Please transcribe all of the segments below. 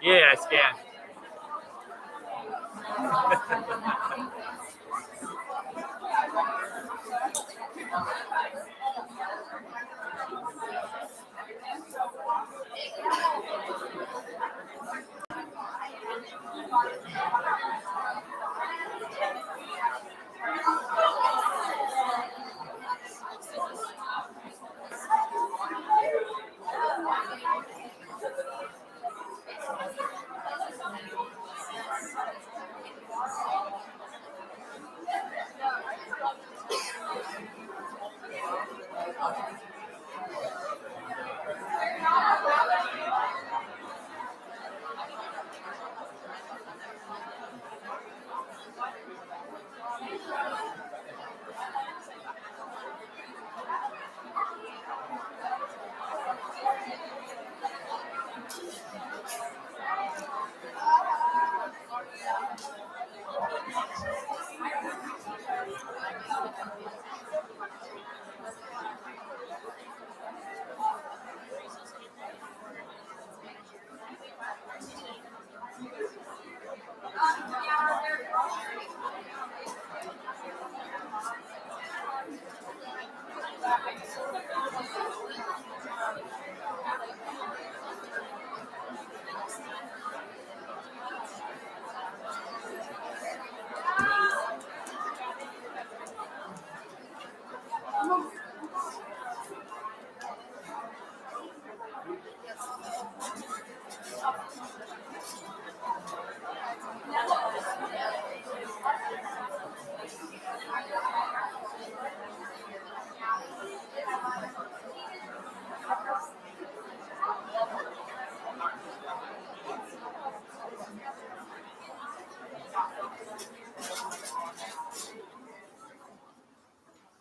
Yeah, I scanned.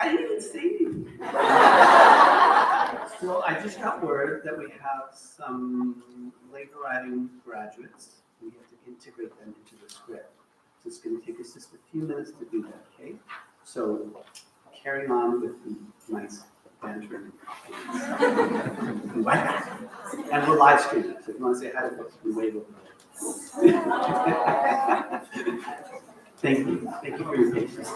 I didn't see you. So I just got word that we have some late arriving graduates. We have to integrate them into the script. So it's going to take us just a few minutes to do that, okay? So carry on with the nice banter. And we're live streaming, so if you want to say hi to folks, we wave over there. Thank you. Thank you for your patience.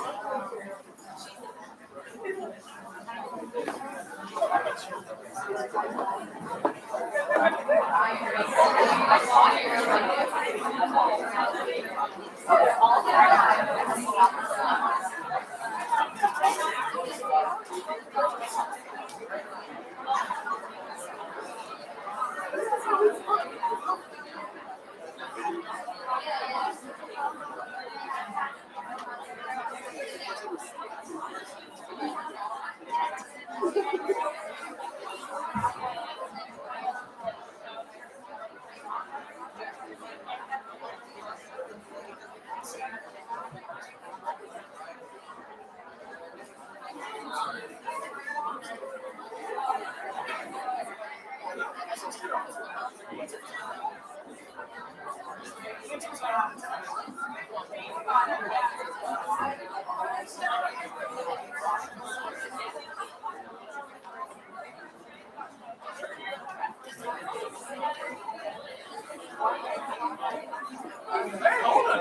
Hold on.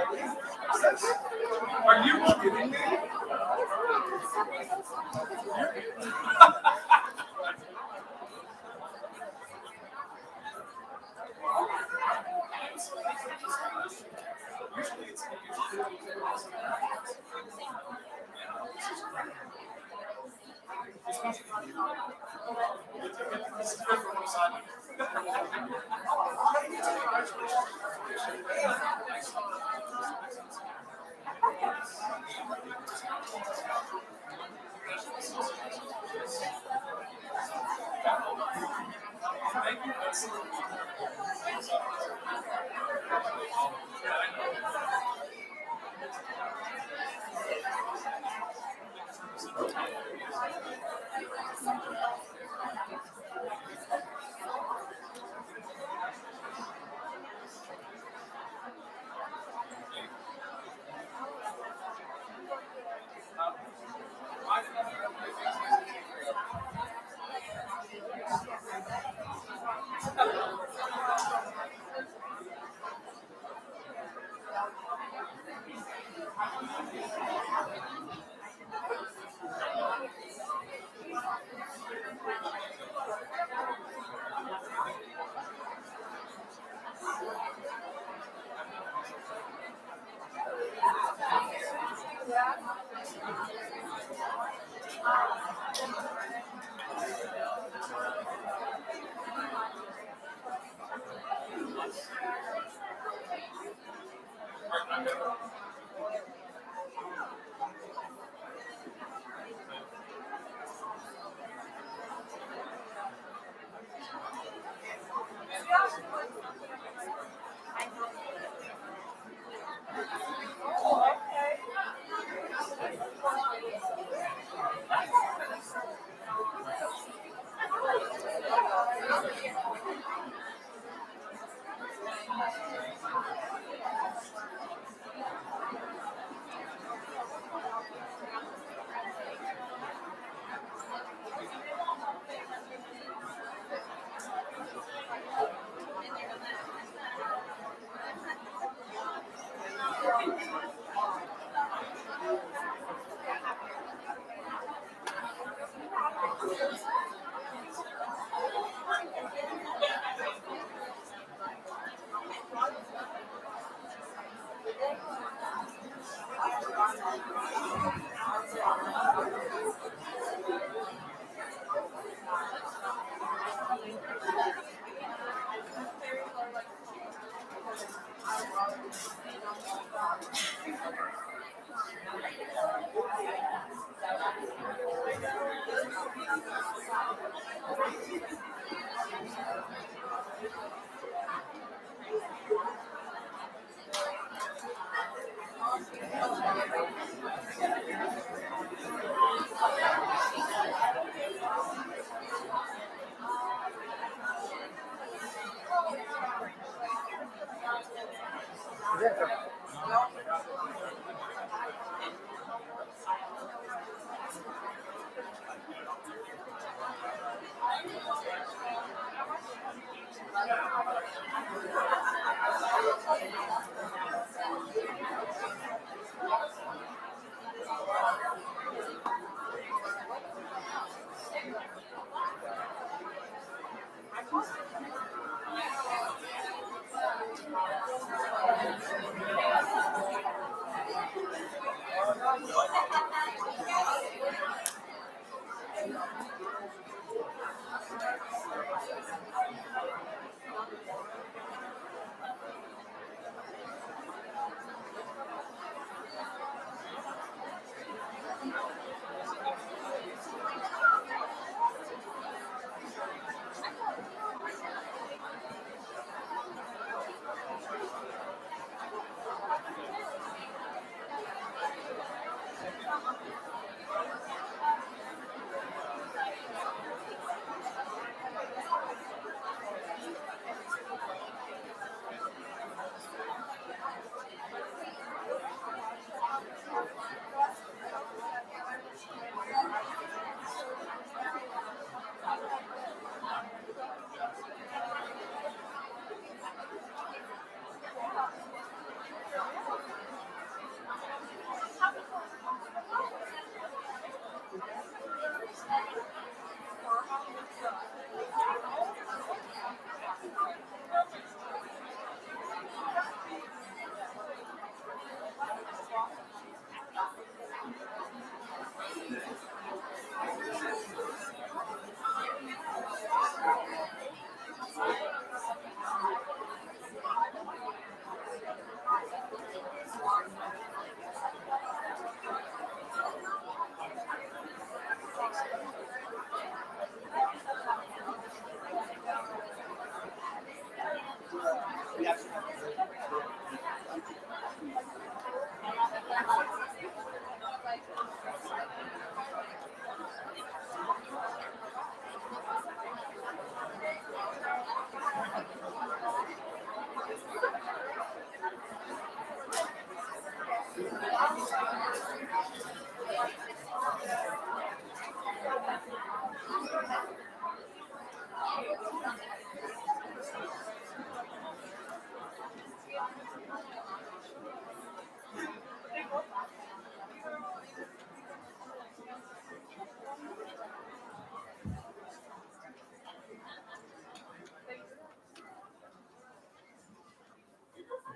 Are you kidding me?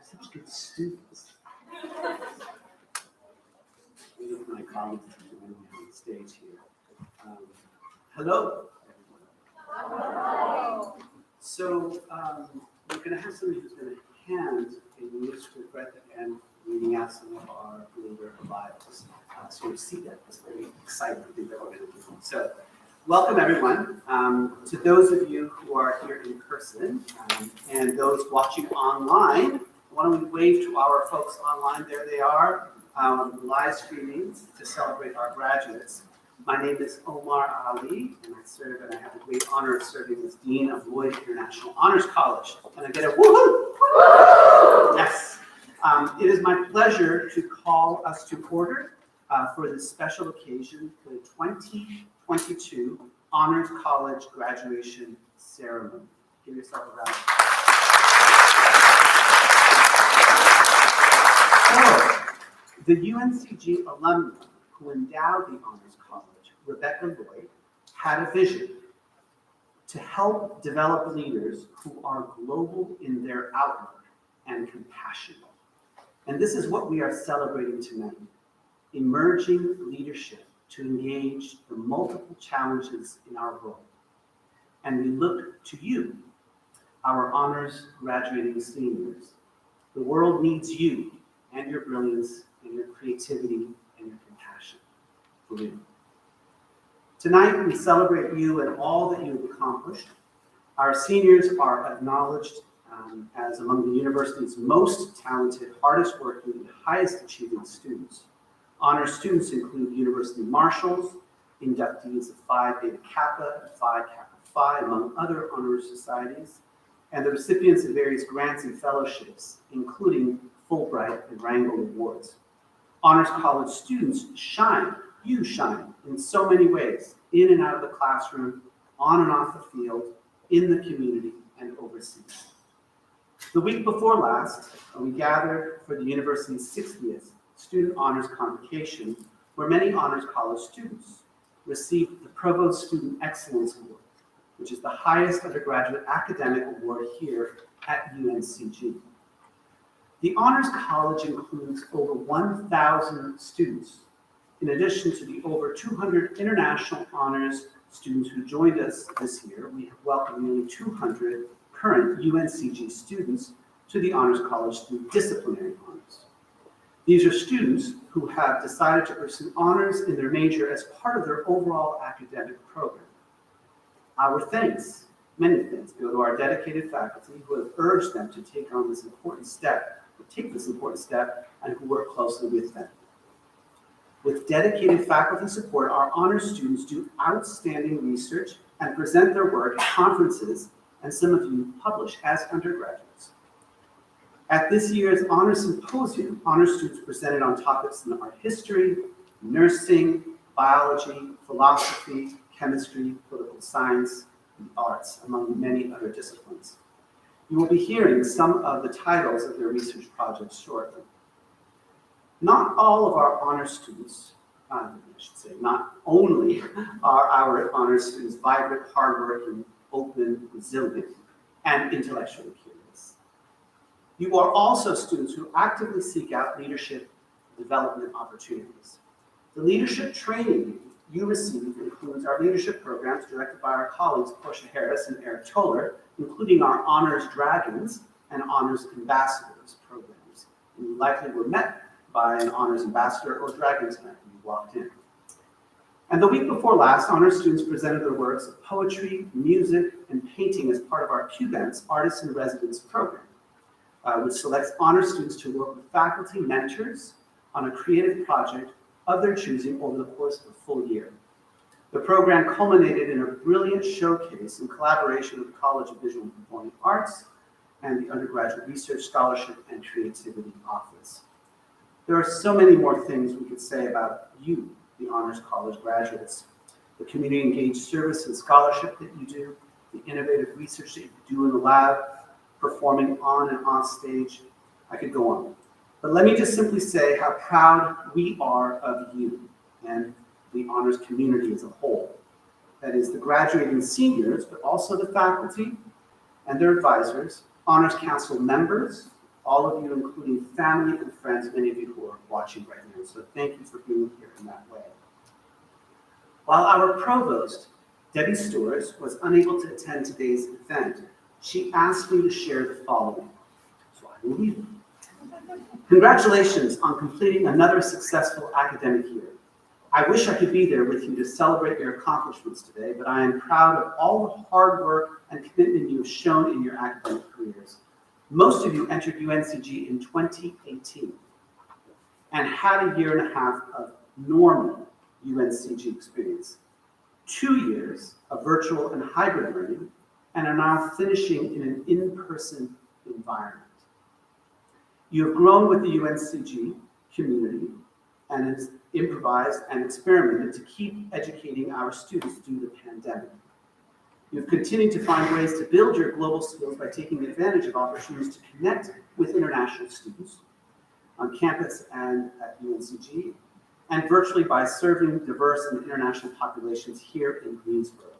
Such good students. One of my colleagues is joining me on the stage here. Hello, everyone. So we're going to have somebody who's going to hand a manuscript right at the end, reading out some of our later Bibles. So you see that. It's very exciting thing that we're going to do. So welcome, everyone. To those of you who are here in person and those watching online, why don't we wave to our folks online? There they are, live streaming to celebrate our graduates. My name is Omar Ali, and I have the great honor of serving as Dean of Lloyd International Honors College. Can I get a woohoo? Yes. It is my pleasure to call us to order for this special occasion, the 2022 Honors College graduation ceremony. Give yourself a round. So, the UNCG alumni who endowed the Honors College, Rebecca Lloyd, had a vision to help develop leaders who are global in their outlook and compassionate. And this is what we are celebrating tonight, emerging leadership to engage the multiple challenges in our world. And we look to you, our honors graduating seniors. The world needs you and your brilliance and your creativity and your compassion for you. Tonight, we celebrate you and all that you've accomplished. Our seniors are acknowledged as among the university's most talented, hardest working, and highest achieving students. Honor students include university marshals, inductees of Phi Beta Kappa and Phi Kappa Phi, among other honors societies, and the recipients of various grants and fellowships, including Fulbright and Wrangell Awards. Honors College students shine, you shine, in so many ways, in and out of the classroom, on and off the field, in the community, and overseas. The week before last, we gathered for the university's 60th Student Honors Convocation, where many Honors College students received the Provost Student Excellence Award, which is the highest undergraduate academic award here at UNCG. The Honors College includes over 1,000 students, in addition to the over 200 international honors students who joined us this year. We have welcomed nearly 200 current UNCG students to the Honors College through disciplinary honors. These are students who have decided to pursue honors in their major as part of their overall academic program. Our thanks, many thanks, go to our dedicated faculty who have urged them to take this important step, and who work closely with them. With dedicated faculty support, our honors students do outstanding research and present their work at conferences, and some of you publish as undergraduates. At this year's Honors Symposium, honors students presented on topics in art history, nursing, biology, philosophy, chemistry, political science, and arts, among many other disciplines. You will be hearing some of the titles of their research projects shortly. Not all of our honors students, I should say, not only are our honors students vibrant, hardworking, open, resilient, and intellectually curious. You are also students who actively seek out leadership development opportunities. The leadership training you receive includes our leadership programs directed by our colleagues Portia Harris and Eric Toller, including our Honors Dragons and Honors Ambassadors programs. You likely were met by an Honors Ambassador or Dragon tonight when you walked in. And the week before last, honors students presented their works of poetry, music, and painting as part of our QBENS Artists in Residence program, which selects honors students to work with faculty mentors on a creative project of their choosing over the course of a full year. The program culminated in a brilliant showcase in collaboration with the College of Visual and Performing Arts and the Undergraduate Research Scholarship and Creativity Office. There are so many more things we could say about you, the Honors College graduates, the community engaged service and scholarship that you do, the innovative research that you do in the lab, performing on and off stage. I could go on. But let me just simply say how proud we are of you and the honors community as a whole. That is the graduating seniors, but also the faculty and their advisors, honors council members, all of you, including family and friends, many of you who are watching right now. So thank you for being here in that way. While our provost, Debbie Stores, was unable to attend today's event, she asked me to share the following. So I will read it. Congratulations on completing another successful academic year. I wish I could be there with you to celebrate your accomplishments today, but I am proud of all the hard work and commitment you have shown in your academic careers. Most of you entered UNCG in 2018 and had a year and a half of normal UNCG experience, 2 years of virtual and hybrid learning, and are now finishing in an in-person environment. You have grown with the UNCG community and has improvised and experimented to keep educating our students through the pandemic. You've continued to find ways to build your global skills by taking advantage of opportunities to connect with international students on campus and at UNCG, and virtually by serving diverse and international populations here in Greensboro,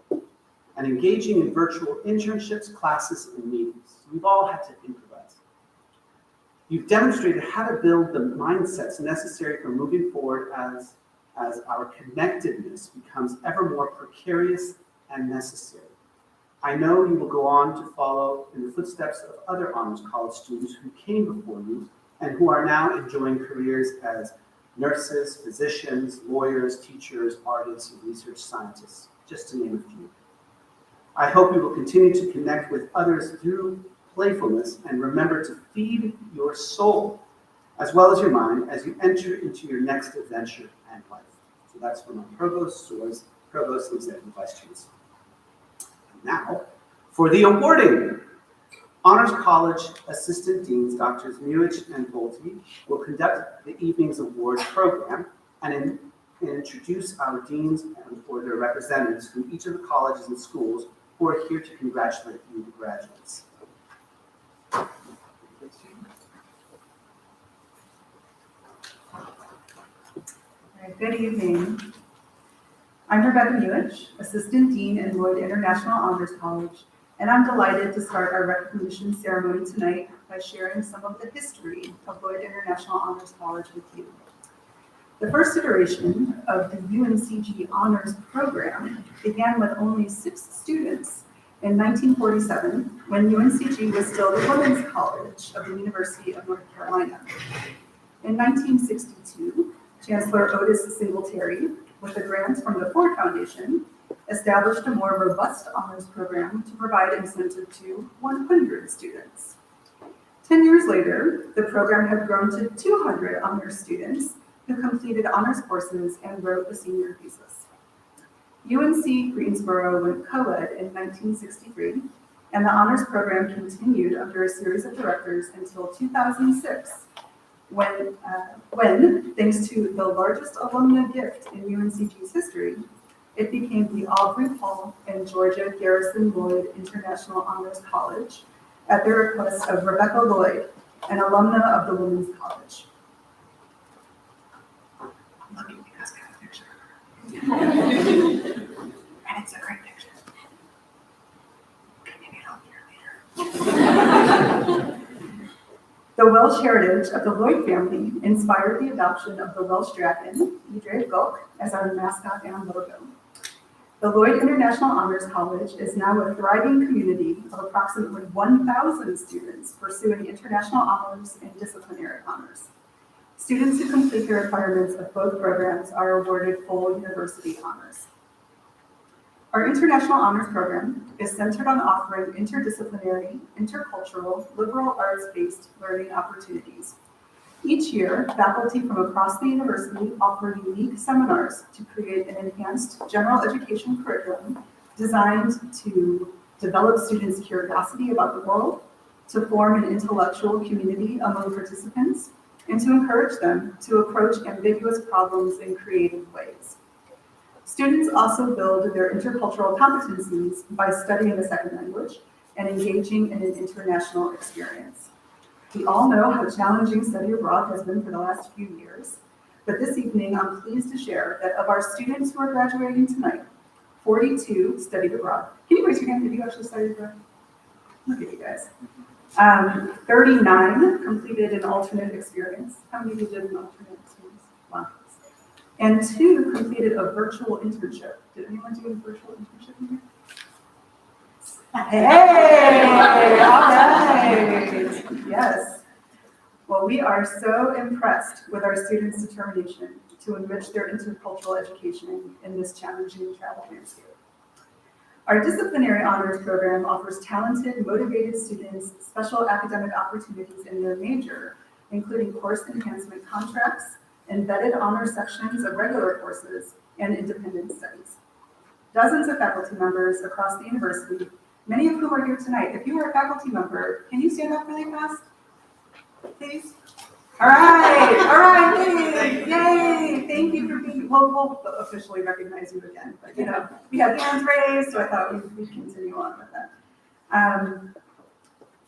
and engaging in virtual internships, classes, and meetings. We've all had to improvise. You've demonstrated how to build the mindsets necessary for moving forward as our connectedness becomes ever more precarious and necessary. I know you will go on to follow in the footsteps of other honors college students who came before you and who are now enjoying careers as nurses, physicians, lawyers, teachers, artists, and research scientists, just to name a few. I hope you will continue to connect with others through playfulness and remember to feed your soul as well as your mind as you enter into your next adventure and life. So that's from our provost, provost and executive vice chancellor. Now, for the awarding. Honors College Assistant Deans, Drs. Muich and Bolte, will conduct the evening's award program and introduce our deans or their representatives from each of the colleges and schools who are here to congratulate you, the graduates. Good evening. I'm Rebecca Muich, Assistant Dean in Lloyd International Honors College, and I'm delighted to start our recognition ceremony tonight by sharing some of the history of Lloyd International Honors College with you. The first iteration of the UNCG Honors Program began with only 6 students in 1947, when UNCG was still the Women's College of the University of North Carolina. In 1962, Chancellor Otis Singletary, with a grant from the Ford Foundation, established a more robust honors program to provide incentive to 100 students. 10 years later, the program had grown to 200 honors students who completed honors courses and wrote the senior thesis. UNC Greensboro went co-ed in 1963, and the honors program continued under a series of directors until 2006, when thanks to the largest alumna gift in UNCG's history, it became the Aubrey Paul and Georgia Garrison Lloyd International Honors College at the request of Rebecca Lloyd, an alumna of the Women's College. Look at me, that's got a picture. And it's a great picture. Can you get on here later? The Welsh heritage of the Lloyd family inspired the adoption of the Welsh dragon, Idre Gok, as our mascot and logo. The Lloyd International Honors College is now a thriving community of approximately 1,000 students pursuing international honors and disciplinary honors. Students who complete the requirements of both programs are awarded full university honors. Our International Honors Program is centered on offering interdisciplinary, intercultural, liberal arts-based learning opportunities. Each year, faculty from across the university offer unique seminars to create an enhanced general education curriculum designed to develop students' curiosity about the world, to form an intellectual community among participants, and to encourage them to approach ambiguous problems in creative ways. Students also build their intercultural competencies by studying a second language and engaging in an international experience. We all know how challenging study abroad has been for the last few years, but this evening I'm pleased to share that of our students who are graduating tonight, 42 studied abroad. Can you raise your hand if you actually studied abroad? Look at you guys. 39 completed an alternate experience. How many of you did an alternate experience? Wow. And 2 completed a virtual internship. Did anyone do a virtual internship in here? Hey, all right. Yes. Well, we are so impressed with our students' determination to enrich their intercultural education in this challenging travel landscape. Our disciplinary honors program offers talented, motivated students special academic opportunities in their major, including course enhancement contracts, embedded honor sections of regular courses, and independent studies. Dozens of faculty members across the university, many of whom are here tonight. If you are a faculty member, can you stand up really fast, please? All right, yay, thank you for being, we'll officially recognize you again, but we have hands raised, so I thought we'd continue on with that.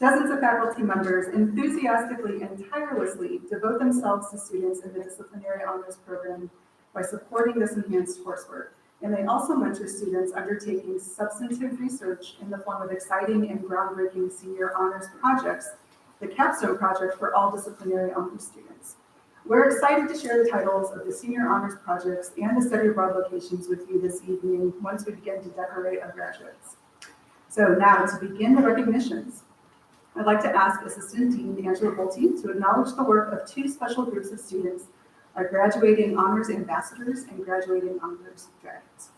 Dozens of faculty members enthusiastically and tirelessly devote themselves to students in the disciplinary honors program by supporting this enhanced coursework. And they also mentor students undertaking substantive research in the form of exciting and groundbreaking senior honors projects, the capstone project for all disciplinary honors students. We're excited to share the titles of the senior honors projects and the study abroad locations with you this evening once we begin to decorate our graduates. So now to begin the recognitions, I'd like to ask Assistant Dean Angela Bolte to acknowledge the work of 2 special groups of students, our graduating honors ambassadors and graduating honors dragons.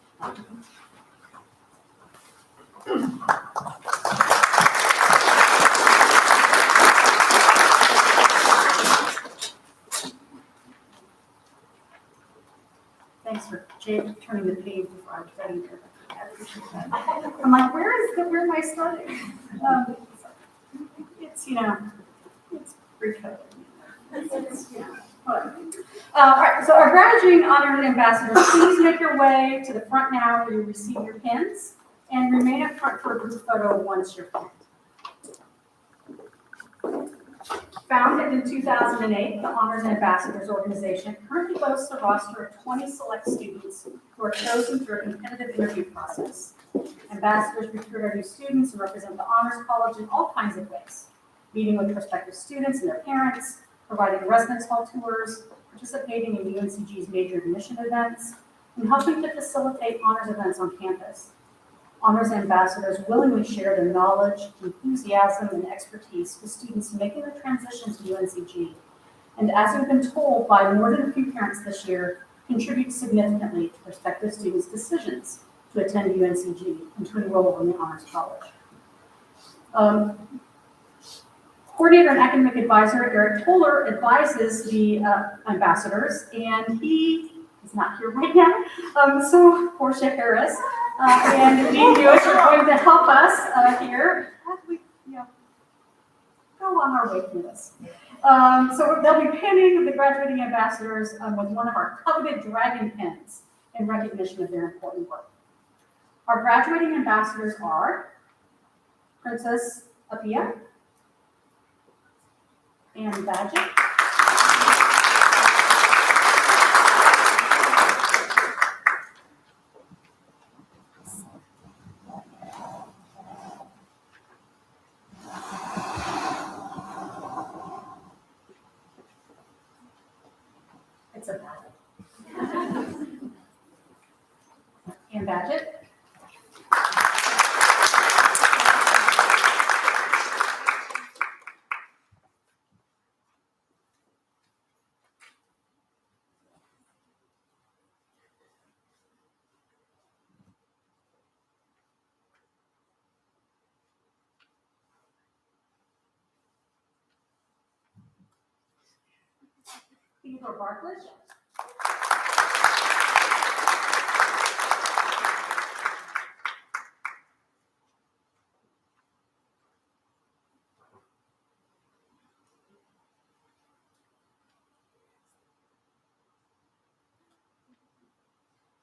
Thanks for turning the page before I was ready to. I appreciate that. I'm like, where am I starting? It's it's pre-COVID. Whatever. All right, so our graduating honored ambassadors, please make your way to the front now where you receive your pins, and remain up front for a group photo once you're pinned. Founded in 2008, the Honors Ambassadors organization currently boasts a roster of 20 select students who are chosen through a competitive interview process. Ambassadors recruit our new students and represent the Honors College in all kinds of ways, meeting with prospective students and their parents, providing residence hall tours, participating in UNCG's major admission events, and helping to facilitate honors events on campus. Honors ambassadors willingly share their knowledge, enthusiasm, and expertise with students making the transition to UNCG. And as we've been told by more than a few parents this year, contribute significantly to prospective students' decisions to attend UNCG and to enroll in the Honors College. Coordinator and academic advisor Eric Toller advises the ambassadors, and he is not here right now. So Portia Harris and Dean Buick are going to help us here as we go on our way through this. So they'll be pinning the graduating ambassadors with one of our coveted dragon pins in recognition of their important work. Our graduating ambassadors are Princess Apia and Badgett. It's a Badgett. And Badgett. Theodore Bartlett.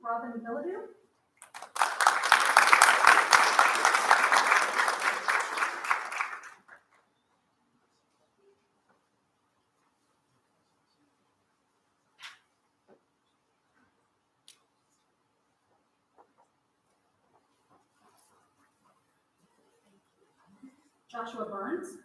Robin Villadue. Joshua Burns.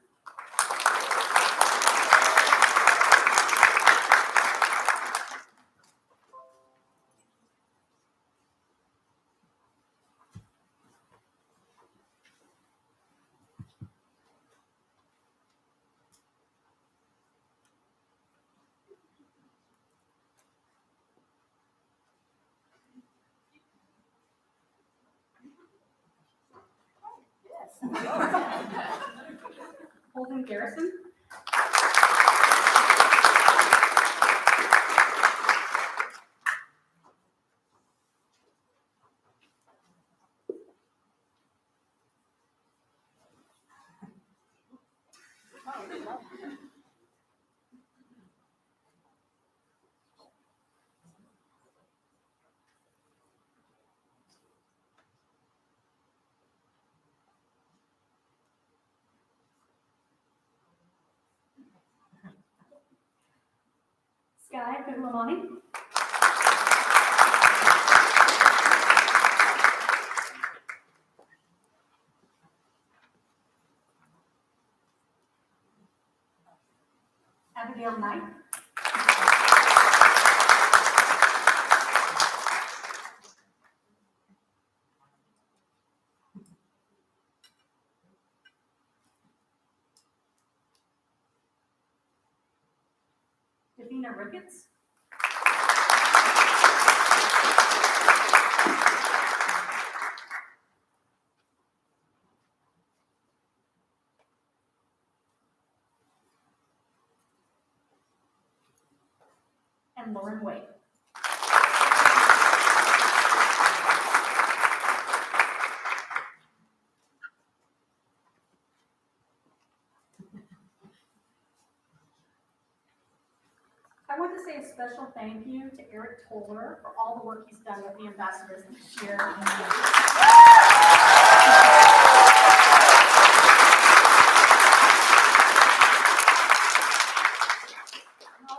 Holden Garrison. Sky Kulamani. Abigail Knight. Davina Ricketts. And Lauren Wade. I want to say a special thank you to Eric Toller for all the work he's done with the ambassadors this year. All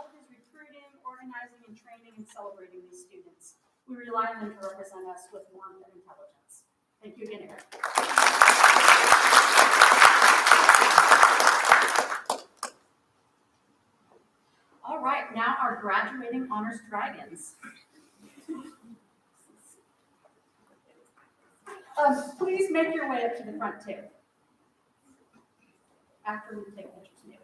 of his recruiting, organizing, and training and celebrating these students. We rely on them to represent us with warmth and intelligence. Thank you again, Eric. All right, now our graduating honors dragons. Please make your way up to the front too. After we take pictures, maybe.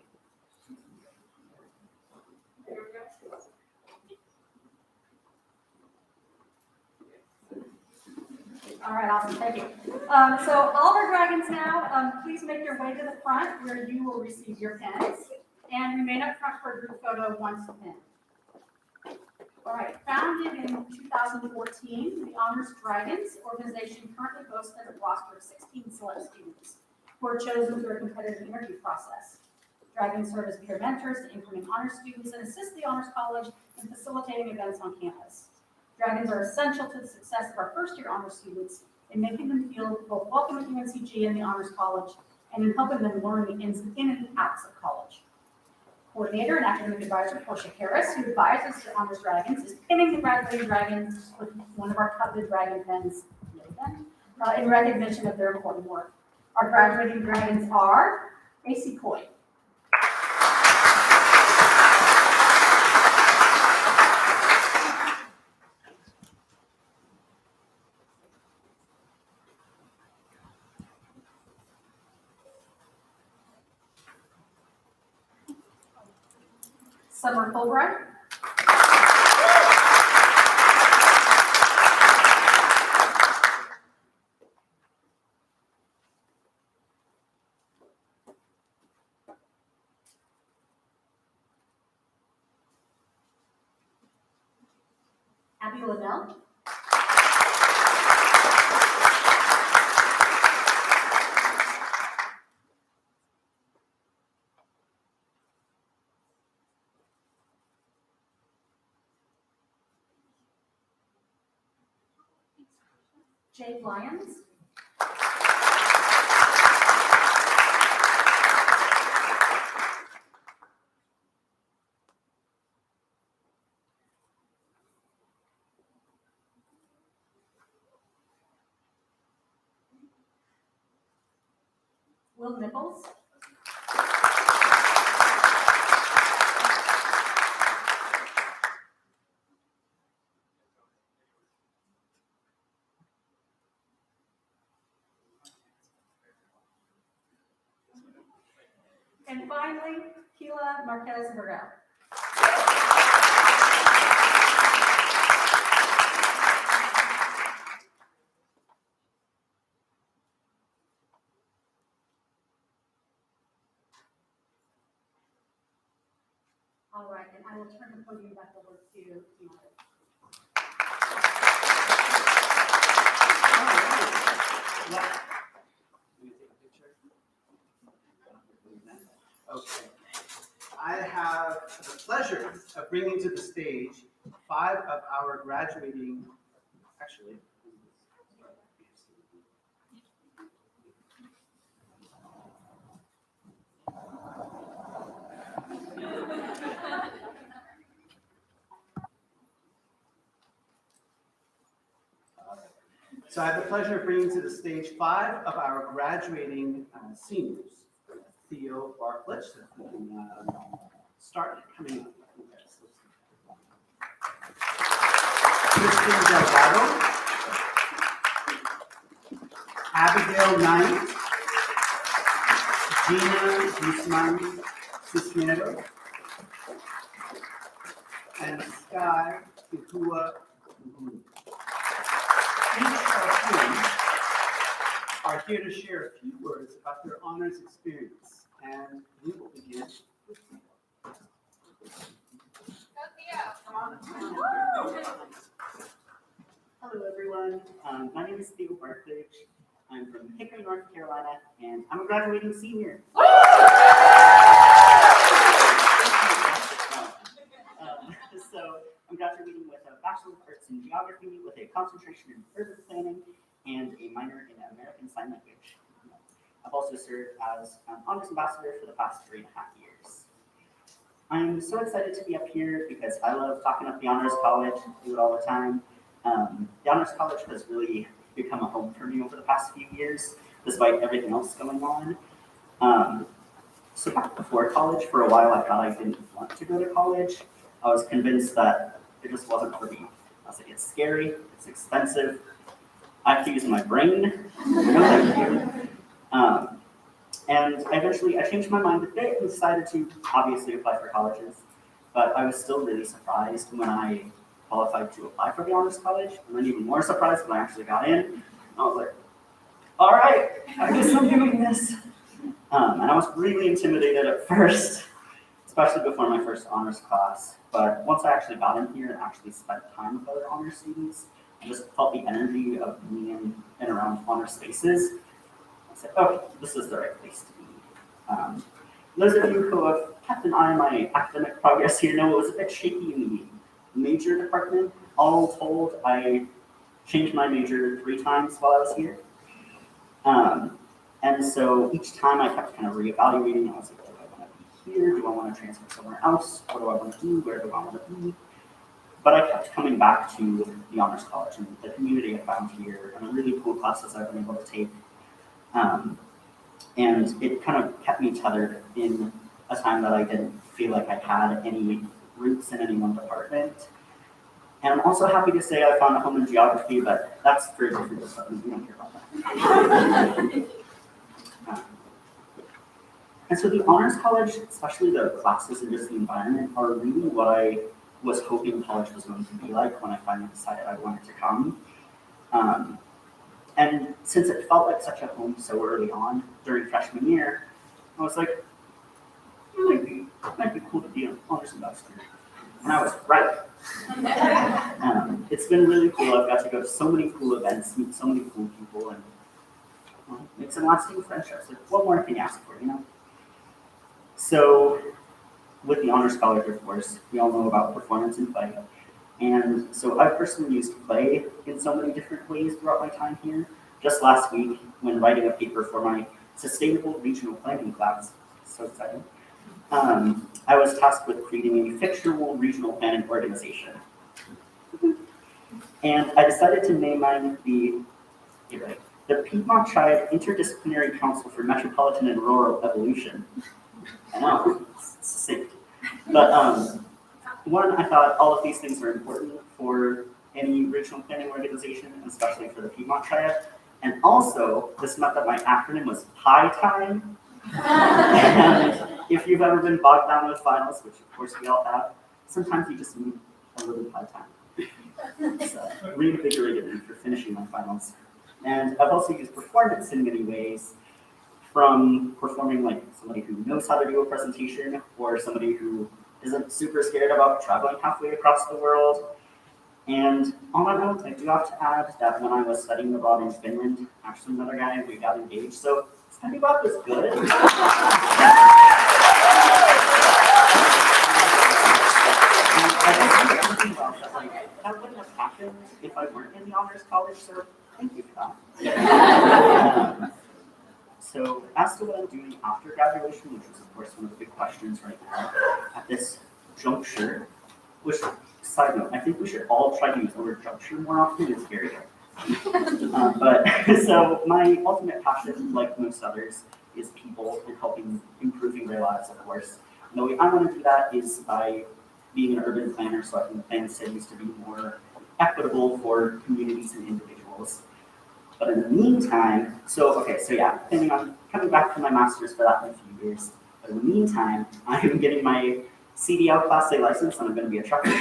All right, awesome, thank you. So all of our dragons now, please make your way to the front where you will receive your pins and remain up front for a group photo once pinned. All right, founded in 2014, the Honors Dragons organization currently boasts a roster of 16 select students who are chosen through a competitive interview process. Dragons serve as peer mentors to incoming honors students and assist the Honors College in facilitating events on campus. Dragons are essential to the success of our first-year honors students in making them feel both welcome at UNCG and the Honors College, and in helping them learn the ins and outs of college. Coordinator and academic advisor Portia Harris, who advises the Honors Dragons, is pinning the graduating dragons with one of our coveted dragon pins in recognition of their important work. Our graduating dragons are AC Coy, Summer Fulbright, Abby Liddell, Jade Lyons, Will Nichols, And finally, Keila Marquez Burrell. All right, and I will turn the podium back over to Lloyd. Okay. I have the pleasure of bringing to the stage 5 of our graduating, actually. So I have the pleasure of bringing to the stage 5 of our graduating seniors. Theo Bartlett, so if we can start coming up. Kristen Delgado, Abigail Knight, Gina Guzman Cisneros, and Sky Kihua Uhuru. Each of whom are here to share a few words about their honors experience, and we will begin with Theo. Come on. Hello, everyone. My name is Theo Bartlett. I'm from Hickory, North Carolina, and I'm a graduating senior. So I'm graduating with a Bachelor of Arts in Geography with a concentration in urban planning and a minor in American Sign Language. I've also served as an Honors Ambassador for the past 3.5 years. I'm so excited to be up here because I love talking up the Honors College, do it all the time. The Honors College has really become a home for me over the past few years, despite everything else going on. So back before college, for a while, I thought I didn't want to go to college. I was convinced that it just wasn't for me. I was like, it's scary, it's expensive, I have to use my brain. No, thank you. And eventually, I changed my mind a bit and decided to obviously apply for colleges. But I was still really surprised when I qualified to apply for the Honors College, and then even more surprised when I actually got in. And I was like, all right, I guess I'm doing this. And I was really intimidated at first, especially before my first honors class. But once I actually got in here and actually spent time with other honors students, I just felt the energy of being in and around honor spaces. I said, okay, this is the right place to be. Those of you who have kept an eye on my academic progress here know it was a bit shaky in the major department. All told, I changed my major 3 times while I was here. And so each time I kept kind of reevaluating. I was like, do I want to be here? Do I want to transfer somewhere else? What do I want to do? Where do I want to be? But I kept coming back to the Honors College and the community I found here and the really cool classes I've been able to take. And it kind of kept me tethered in a time that I didn't feel like I had any roots in any one department. And I'm also happy to say I found a home in geography, but that's for a different discussion. We don't care about that. And so the Honors College, especially the classes and just the environment, are really what I was hoping college was going to be like when I finally decided I wanted to come. And since it felt like such a home so early on during freshman year, I was like, it might be cool to be an honors ambassador. And I was right. It's been really cool. I've got to go to so many cool events, meet so many cool people, and make some lasting friendships. Like, what more can you ask for, you know? So, with the Honors College, of course, we all know about performance and play. And so I personally used play in so many different ways throughout my time here. Just last week, when writing a paper for my Sustainable Regional Planning class, so exciting, I was tasked with creating a fictional regional planning organization. And I decided to name mine the Piedmont Triad Interdisciplinary Council for Metropolitan and Rural Evolution. I know, it's succinct. But one, I thought all of these things are important for any regional planning organization, especially for the Piedmont Triad. And also, this meant that my acronym was PI time. And if you've ever been bogged down with finals, which of course we all have, sometimes you just need a little bit of time. So reinvigorated me for finishing my finals. And I've also used performance in many ways, from performing like somebody who knows how to do a presentation or somebody who isn't super scared about traveling halfway across the world. And on that note, I do have to add that when I was studying abroad in Finland, actually another guy, we got engaged, so studying abroad was good. That wouldn't have happened if I weren't in the honors college, so thank you for that. So as to what I'm doing after graduation, which is of course one of the big questions right now at this juncture, which, side note, I think we should all try to use the word juncture more often. It's very good. But so my ultimate passion, like most others, is people and helping improving their lives, of course. And the way I want to do that is by being an urban planner, so I can plan cities to be more equitable for communities and individuals. But in the meantime, planning on coming back for my master's for that in a few years. But in the meantime, I'm getting my CDL Class A license and I'm going to be a trucker.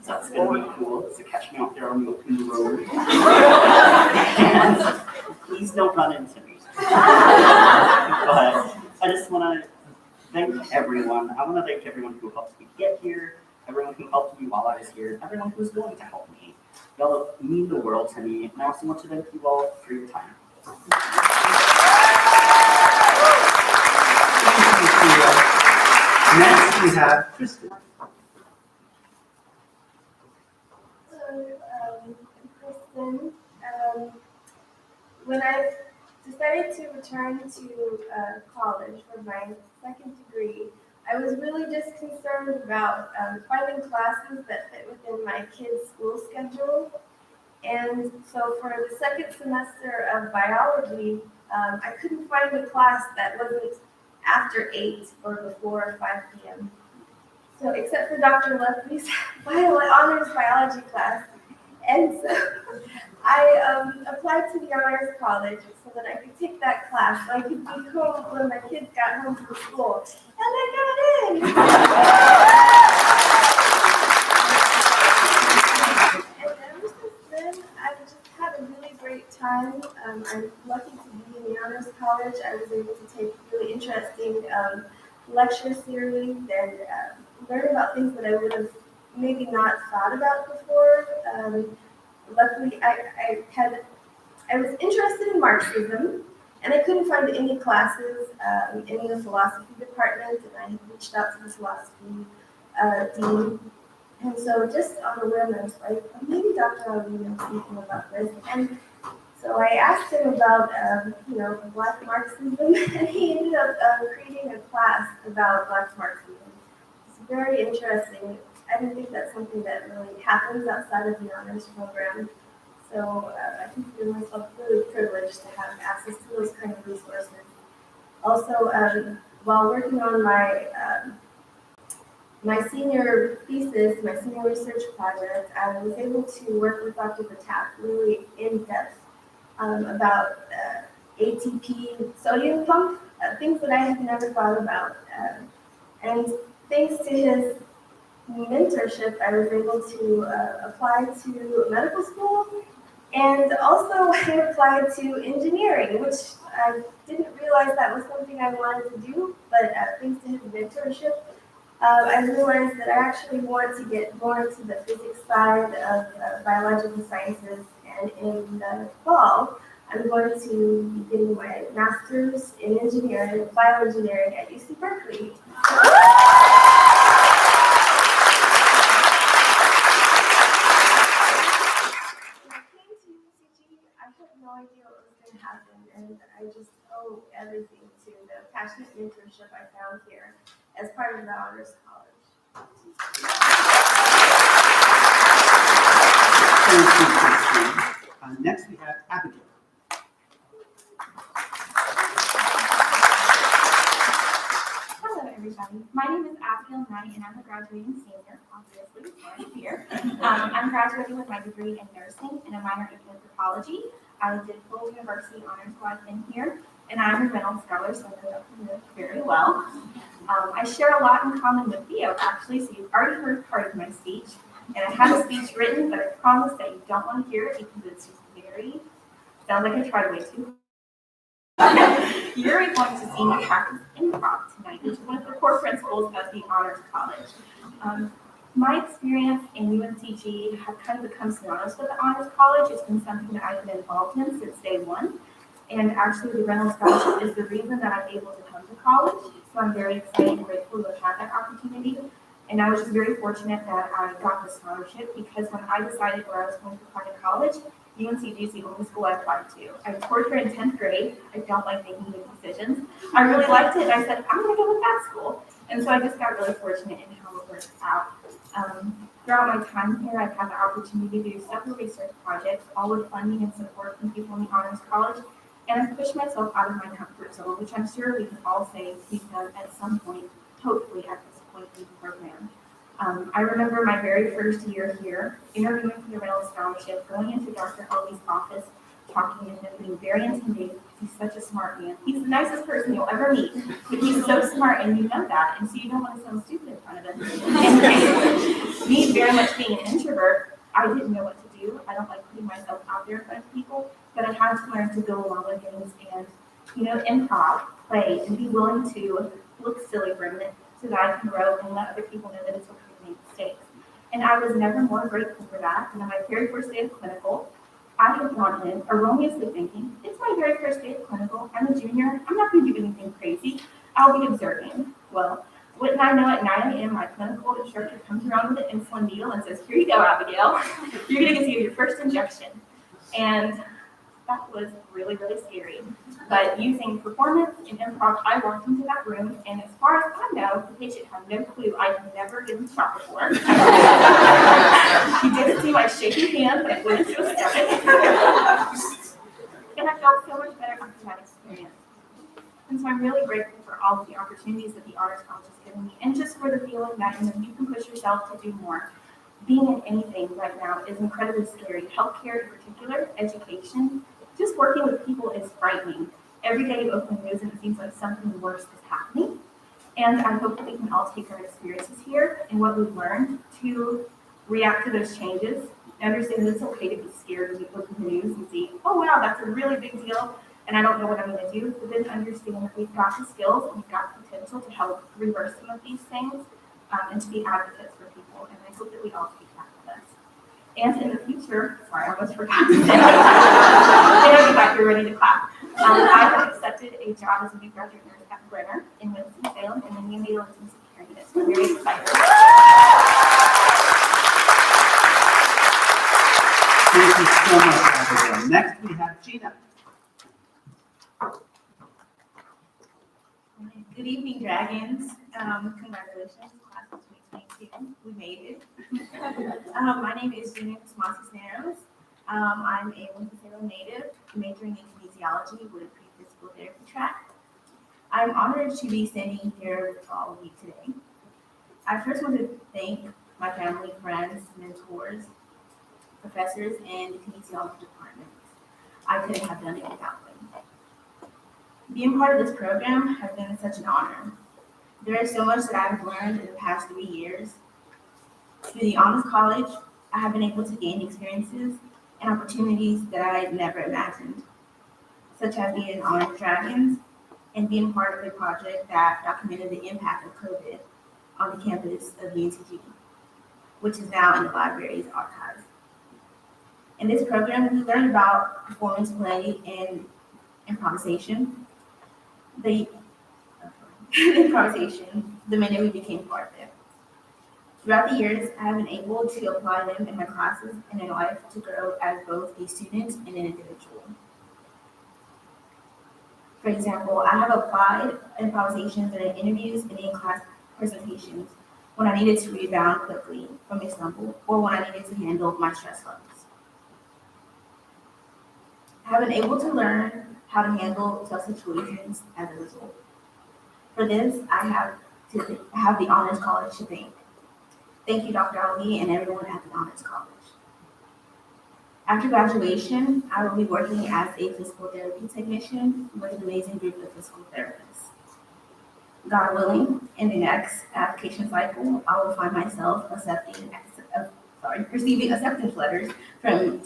So that's going to be cool. So catch me out there on the open road. And please don't run into me. But I just want to thank everyone. I want to thank everyone who helped me get here, everyone who helped me while I was here, everyone who's going to help me. Y'all mean the world to me, and I also want to thank you all for your time. Next, we have Kristen. Kristen. When I decided to return to college for my second degree, I was really just concerned about finding classes that fit within my kids' school schedule. And so for the second semester of biology, I couldn't find a class that wasn't after 8 or before 5 p.m. So except for Dr. Leslie's honors biology class. And so I applied to the honors college so that I could take that class, so I could be home when my kids got home from school. And I got in! And ever since then, I've just had a really great time. I'm lucky to be in the honors college. I was able to take really interesting lecture series and learn about things that I would have maybe not thought about before. Luckily, I was interested in Marxism, and I couldn't find any classes in the philosophy department, and I reached out to the philosophy dean. And so just on a whim, I was like, oh, maybe Dr. Ali knows something about this. And so I asked him about, Black Marxism, and he ended up creating a class about Black Marxism. It's very interesting. I didn't think that's something that really happens outside of the honors program. So I consider myself really privileged to have access to those kind of resources. Also, while working on my senior thesis, my senior research project, I was able to work with Dr. Patap really in depth about ATP sodium pump, things that I had never thought about. And thanks to his mentorship, I was able to apply to medical school, and also I applied to engineering, which I didn't realize that was something I wanted to do, but thanks to his mentorship, I realized that I actually want to get more into the physics side of biological sciences, and in the fall, I'm going to be getting my master's in engineering, bioengineering at UC Berkeley. No idea what was going to happen, and I just owe everything to the passionate mentorship I found here as part of the honors college. Thank you, Christine. Next, we have Abigail. Hello, everybody. My name is Abigail Knight, and I'm a graduating senior, obviously, right here. I'm graduating with my degree in nursing and a minor in anthropology. I did full university honors while I've been here, and I'm a Reynolds Scholar, so I know Dr. very well. I share a lot in common with Theo, actually, so you've already heard part of my speech. And I have a speech written, but I promise that you don't want to hear it because it's just sounds like I tried way too hard. You're going to see me practice improv tonight, which is one of the core principles of the Honors College. My experience in UNCG has kind of become synonymous with the Honors College. It's been something that I've been involved in since day one. And actually, the Reynolds Scholarship is the reason that I'm able to come to college. So I'm very excited and grateful to have that opportunity. And I was just very fortunate that I got the scholarship because when I decided where I was going to apply to college, UNCG is the only school I applied to. I toured here in 10th grade. I don't like making big decisions. I really liked it, and I said, I'm going to go with that school. And so I just got really fortunate in how it worked out. Throughout my time here, I've had the opportunity to do several research projects, all with funding and support from people in the Honors College. And I've pushed myself out of my comfort zone, which I'm sure we can all say we've done at some point, hopefully at this point in the program. I remember my very first year here, interviewing for the Reynolds Scholarship, going into Dr. Helvey's office, talking to him, being very intimidated. He's such a smart man. He's the nicest person you'll ever meet, but he's so smart, and you know that, and so you don't want to sound stupid in front of him. And me very much being an introvert, I didn't know what to do. I don't like putting myself out there in front of people, but I had to learn to go along with things and, improv, play, and be willing to look silly for a minute so that I can grow and let other people know that it's okay to make mistakes. And I was never more grateful for that. And on my very first day of clinical, I had gone in erroneously thinking, it's my very first day of clinical, I'm a junior, I'm not going to do anything crazy, I'll be observing. Well, wouldn't I know, at 9 a.m. my clinical instructor comes around with an insulin needle and says, here you go, Abigail, you're going to get your first injection. And that was really, really scary. But using performance and improv, I walked into that room, and as far as I know, the patient had no clue I'd never given shot before. He didn't see my shaking hand, but I went to a stomach. And I felt so much better after that experience. And so I'm really grateful for all of the opportunities that the Honors College has given me, and just for the feeling that you can push yourself to do more. Being in anything right now is incredibly scary. Healthcare in particular, education, just working with people is frightening. Every day you open the news and it seems like something worse is happening. And I hope that we can all take our experiences here and what we've learned to react to those changes. Understand that it's okay to be scared when you open the news and see, oh wow, that's a really big deal, and I don't know what I'm going to do. But then understand that we've got the skills and we've got the potential to help reverse some of these things and to be advocates for people. And I hope that we all take that with us. And in the future, sorry, I almost forgot to say, I know you thought you were ready to clap. I have accepted a job as a new graduate nurse at Brenner in Winston-Salem in the neonatal intensive care unit. So I'm very excited. Thank you so much, Abigail. Next, we have Gina. Good evening, Dragons. Congratulations, class of 2022. We made it. My name is Gina Cisneros. I'm a Winston-Salem native, majoring in kinesiology with a pre-physical therapy track. I'm honored to be standing here with all of you today. I first want to thank my family, friends, mentors, professors, and the kinesiology department. I couldn't have done it without them. Being part of this program has been such an honor. There is so much that I've learned in the past 3 years. Through the Honors College, I have been able to gain experiences and opportunities that I had never imagined, such as being in Honors Dragons and being part of a project that documented the impact of COVID on the campus of UNCG, which is now in the library's archives. In this program, we learned about performance play and improvisation. The minute we became part of it. Throughout the years, I have been able to apply them in my classes and in life to grow as both a student and an individual. For example, I have applied improvisations in interviews and in class presentations when I needed to rebound quickly from a stumble or when I needed to handle my stress levels. I have been able to learn how to handle tough situations as a result. For this, I have the Honors College to thank. Thank you, Dr. Ali, and everyone at the Honors College. After graduation, I will be working as a physical therapy technician with an amazing group of physical therapists. God willing, in the next application cycle, I will find myself receiving acceptance letters from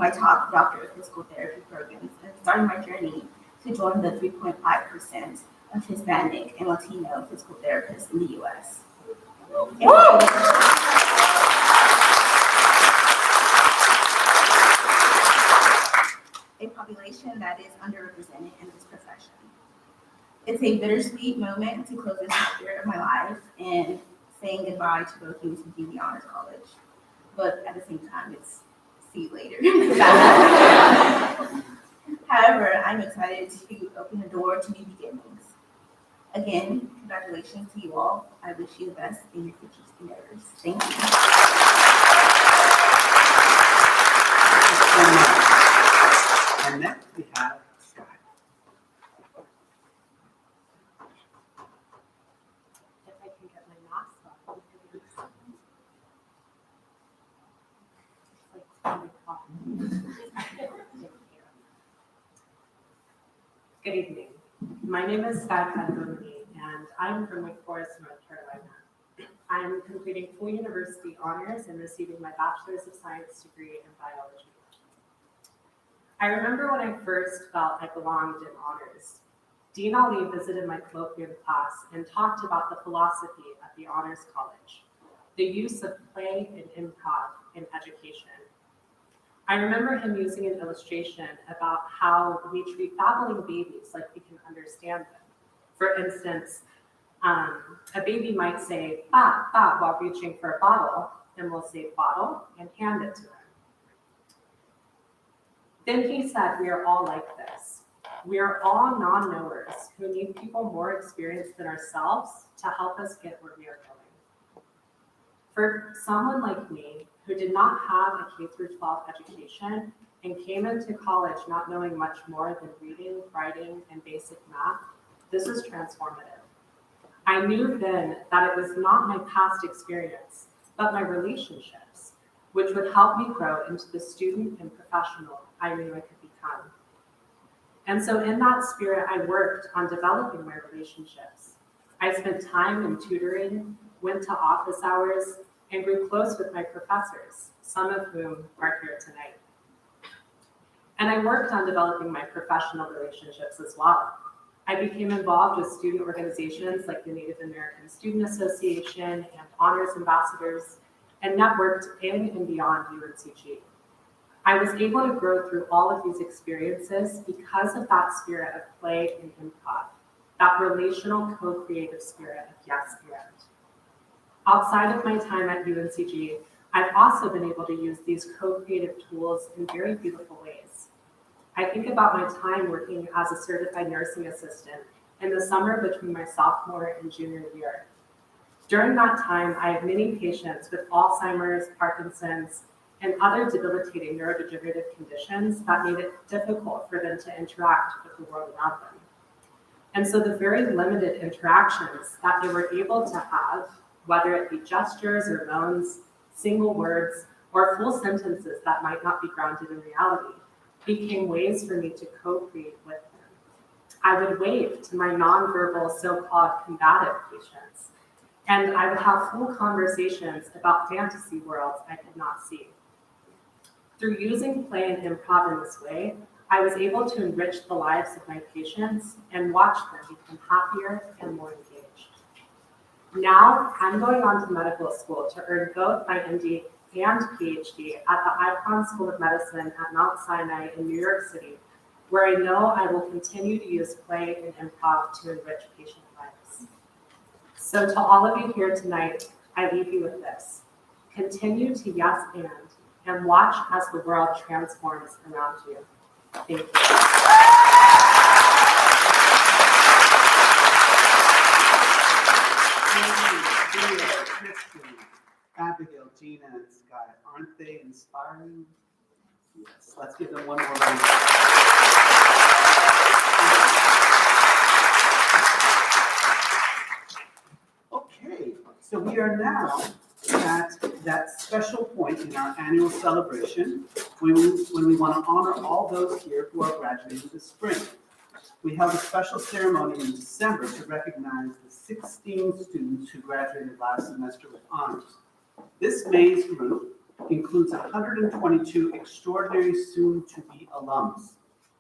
my top doctor of physical therapy programs and starting my journey to join the 3.5% of Hispanic and Latino physical therapists in the U.S. A population that is underrepresented in this profession. It's a bittersweet moment to close this chapter of my life and saying goodbye to both UNCG Honors College. But at the same time, it's see you later. However, I'm excited to open the door to new beginnings. Again, congratulations to you all. I wish you the best in your future endeavors. Thank you. And next we have Sky. If I can get my mask off. Good evening. My name is Sky Kadroni, and I'm from Wake Forest, North Carolina. I'm completing full university honors and receiving my Bachelor's of Science degree in biology. I remember when I first felt I belonged in honors. Dean Ali visited my colloquium class and talked about the philosophy at the Honors College, the use of play and improv in education. I remember him using an illustration about how we treat babbling babies like we can understand them. For instance, a baby might say, "ba, ba," while reaching for a bottle, and we'll say bottle and hand it to them. Then he said, we are all like this. We are all non-knowers who need people more experienced than ourselves to help us get where we are going. For someone like me, who did not have a K-12 education and came into college not knowing much more than reading, writing, and basic math, this was transformative. I knew then that it was not my past experience, but my relationships, which would help me grow into the student and professional I knew I could become. And so in that spirit, I worked on developing my relationships. I spent time in tutoring, went to office hours, and grew close with my professors, some of whom are here tonight. And I worked on developing my professional relationships as well. I became involved with student organizations like the Native American Student Association and Honors Ambassadors, and networked in and beyond UNCG. I was able to grow through all of these experiences because of that spirit of play and improv, that relational co-creative spirit of yes and. Outside of my time at UNCG, I've also been able to use these co-creative tools in very beautiful ways. I think about my time working as a certified nursing assistant in the summer between my sophomore and junior year. During that time, I had many patients with Alzheimer's, Parkinson's, and other debilitating neurodegenerative conditions that made it difficult for them to interact with the world around them. And so the very limited interactions that they were able to have, whether it be gestures or moans, single words, or full sentences that might not be grounded in reality, became ways for me to co-create with them. I would wave to my nonverbal so-called combative patients, and I would have full conversations about fantasy worlds I could not see. Through using play and improv in this way, I was able to enrich the lives of my patients and watch them become happier and more engaged. Now, I'm going on to medical school to earn both my MD and PhD at the Icahn School of Medicine at Mount Sinai in New York City, where I know I will continue to use play and improv to enrich patient lives. So to all of you here tonight, I leave you with this. Continue to yes and watch as the world transforms around you. Thank you. Christine, Abigail, Gina, and Sky, aren't they inspiring? Yes, let's give them one more round. Okay, so we are now at that special point in our annual celebration when we want to honor all those here who are graduating this spring. We held a special ceremony in December to recognize the 16 students who graduated last semester with honors. This May's group includes 122 extraordinary soon-to-be alums.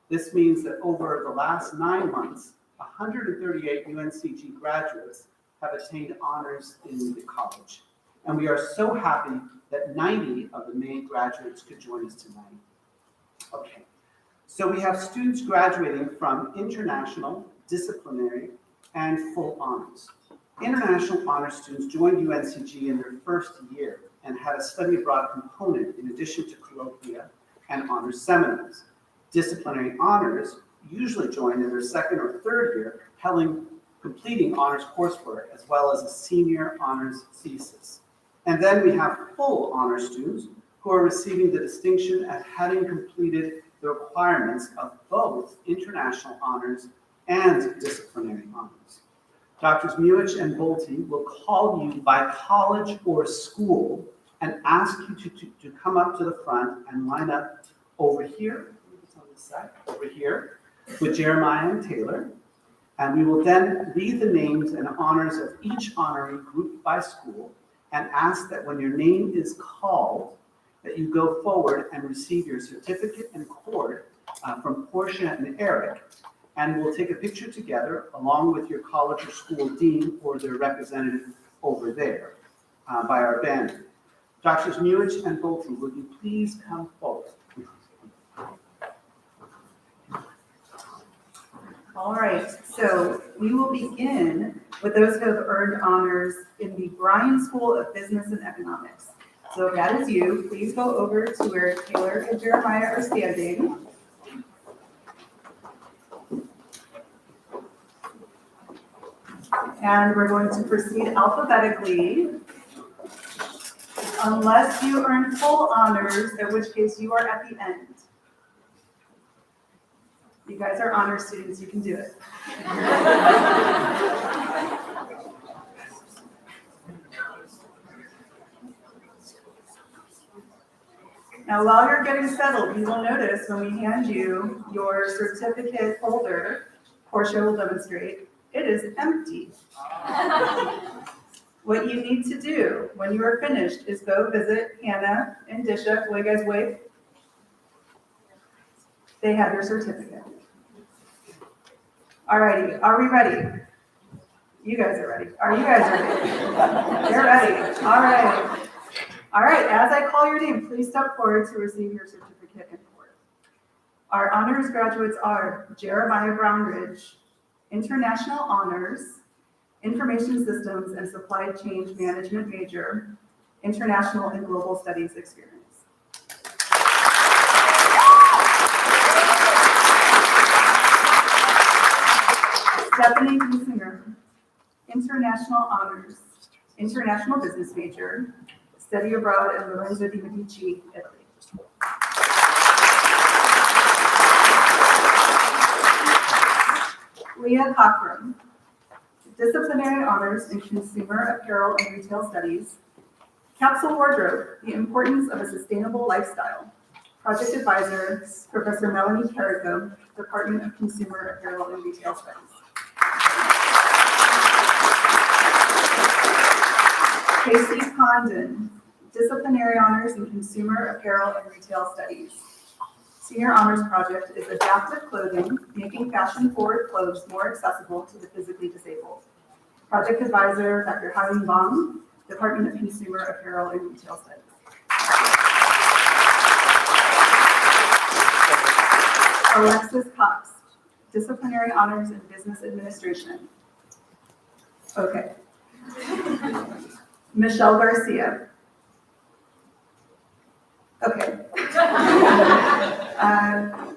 This means that over the last 9 months, 138 UNCG graduates have attained honors in the college. And we are so happy that 90 of the May graduates could join us tonight. Okay, so we have students graduating from international, disciplinary, and full honors. International honors students joined UNCG in their first year and had a study abroad component in addition to colloquia and honors seminars. Disciplinary honors usually join in their second or third year, completing honors coursework as well as a senior honors thesis. And then we have full honors students who are receiving the distinction at having completed the requirements of both international honors and disciplinary honors. Doctors Muich and Bolte will call you by college or school and ask you to come up to the front and line up over here, on this side, over here, with Jeremiah and Taylor. And we will then read the names and honors of each honoree grouped by school and ask that when your name is called, that you go forward and receive your certificate and cord from Portia and Eric. And we'll take a picture together along with your college or school dean or their representative over there by our banner. Doctors Muich and Bolte, would you please come forward? All right, so we will begin with those who have earned honors in the Bryan School of Business and Economics. So if that is you, please go over to where Taylor and Jeremiah are standing. And we're going to proceed alphabetically, unless you earn full honors, in which case you are at the end. You guys are honor students, you can do it. Now, while you're getting settled, you will notice when we hand you your certificate holder, Portia will demonstrate, it is empty. What you need to do when you are finished is go visit Hannah and Disha. Will you guys wave? They have your certificate. Alrighty, are we ready? You guys are ready. Are you guys ready? They're ready. All right. All right, as I call your name, please step forward to receive your certificate and cord. Our honors graduates are Jeremiah Brownridge, International Honors, Information Systems and Supply Chain Management major, International and Global Studies experience. Stephanie Kiesinger, International Honors, International Business major, study abroad in Lorenzo di Medici, Italy. Leah Cochran, disciplinary honors in consumer apparel and retail studies, capsule wardrobe, the importance of a sustainable lifestyle. Project advisor, Professor Melanie Carrico, Department of Consumer Apparel and Retail Studies. Casey Condon, disciplinary honors in consumer apparel and retail studies. Senior honors project is adaptive clothing, making fashion-forward clothes more accessible to the physically disabled. Project advisor, Dr. Haoying Bang, Department of Consumer Apparel and Retail Studies. Alexis Cox, disciplinary honors in business administration. Okay. Michelle Garcia. Okay.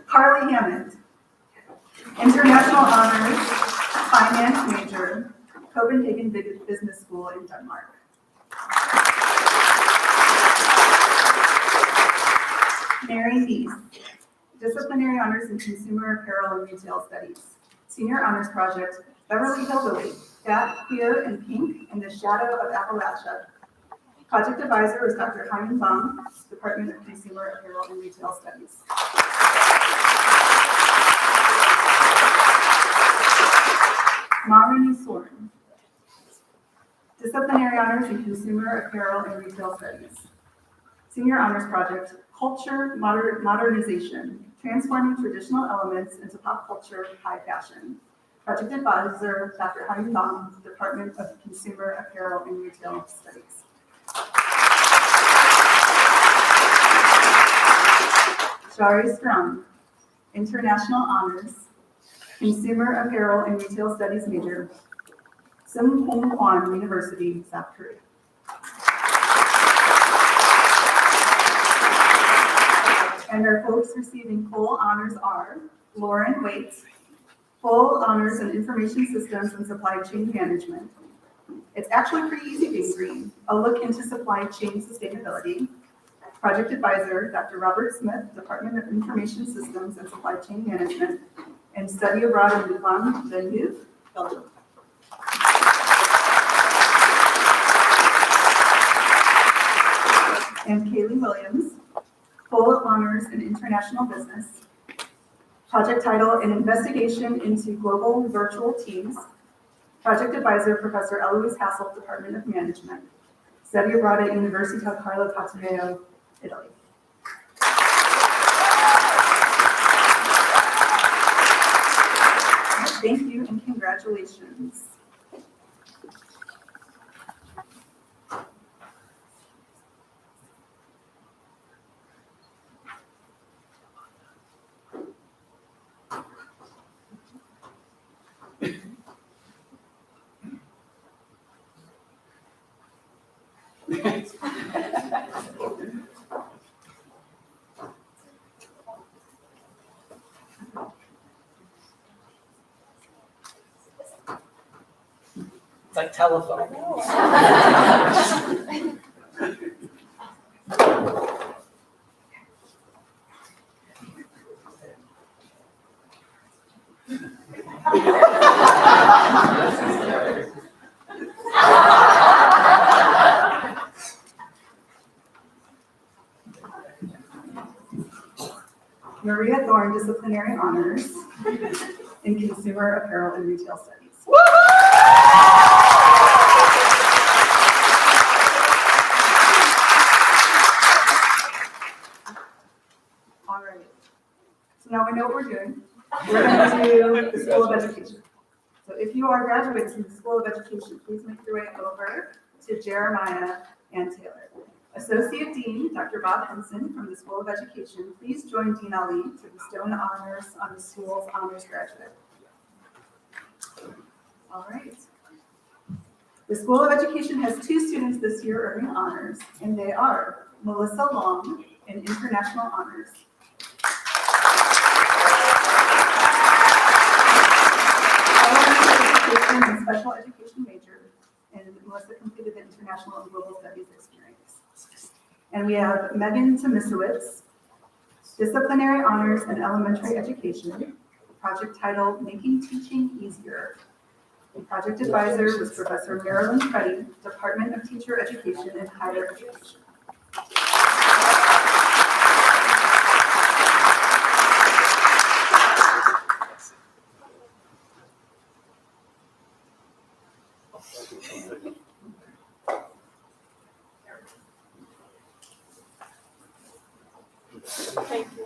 Carly Hammond, international honors, finance major, Copenhagen Business School in Denmark. Mary Neese, disciplinary honors in consumer apparel and retail studies. Senior honors project, Beverly Hillbilly, Fat, Queer, and Pink in the Shadow of Appalachia. Project advisor is Dr. Hyman Bang, Department of Consumer Apparel and Retail Studies. Marini Soren, Disciplinary Honors in Consumer Apparel and Retail Studies. Senior Honors Project, Culture Modernization, Transforming Traditional Elements into Pop Culture High Fashion. Project advisor, Dr. Hyman Bang, Department of Consumer Apparel and Retail Studies. Shari Strong, International Honors, Consumer Apparel and Retail Studies major, Sim Hong Kwan University, South Korea. And our folks receiving full honors are Lauren Waits, full honors in Information Systems and Supply Chain Management. It's actually pretty easy being green. A look into supply chain sustainability. Project advisor, Dr. Robert Smith, Department of Information Systems and Supply Chain Management, and study abroad in Louvain, Deneuve, Belgium. And Kaylee Williams, full honors in International Business. Project title, An Investigation into Global Virtual Teams. Project advisor, Professor Eloise Hassel, Department of Management. Study abroad at Università Carlo Tattaneo, Italy. Thank you and congratulations. It's like telephone. Maria Thorne, Disciplinary Honors in Consumer Apparel and Retail Studies. All right. So now we know what we're doing. We're going to do the School of Education. So if you are graduates from the School of Education, please make your way over to Jeremiah and Taylor. Associate Dean, Dr. Bob Henson from the School of Education, please join Dean Ali to bestow honors on the school's honors graduate. All right. The School of Education has 2 students this year earning honors, and they are Melissa Long in International Honors. Education and Special Education major, and Melissa completed the International and Global Studies experience. And we have Megan Tomisowitz, Disciplinary Honors in Elementary Education, project title, Making Teaching Easier. The project advisor was Professor Marilyn Cuddy, Department of Teacher Education and Higher Education.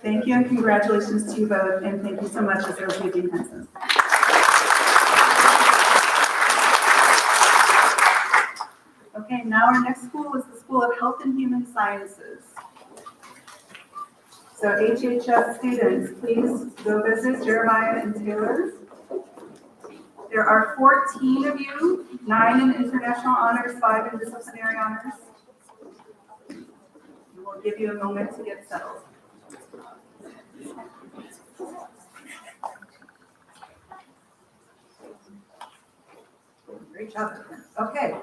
Thank you and congratulations to you both, and thank you so much, Associate Dean Henson. Okay, now our next school is the School of Health and Human Sciences. So HHS students, please go visit Jeremiah and Taylor. There are 14 of you, 9 in International Honors, 5 in Disciplinary Honors. We'll give you a moment to get settled. Great job. Okay.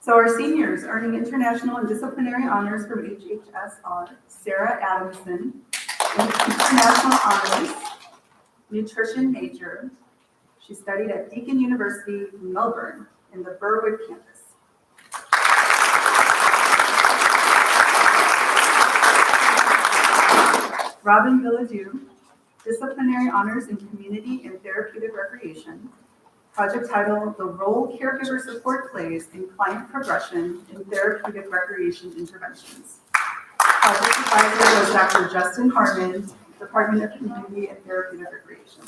So our seniors earning International and Disciplinary Honors from HHS are Sarah Adamson, International Honors, Nutrition major. She studied at Deakin University, Melbourne, in the Burwood campus. Robin Villadu, Disciplinary Honors in Community and Therapeutic Recreation. Project title, The Role Caregiver Support Plays in Client Progression in Therapeutic Recreation Interventions. Project advisor was Dr. Justin Harmon, Department of Community and Therapeutic Recreation.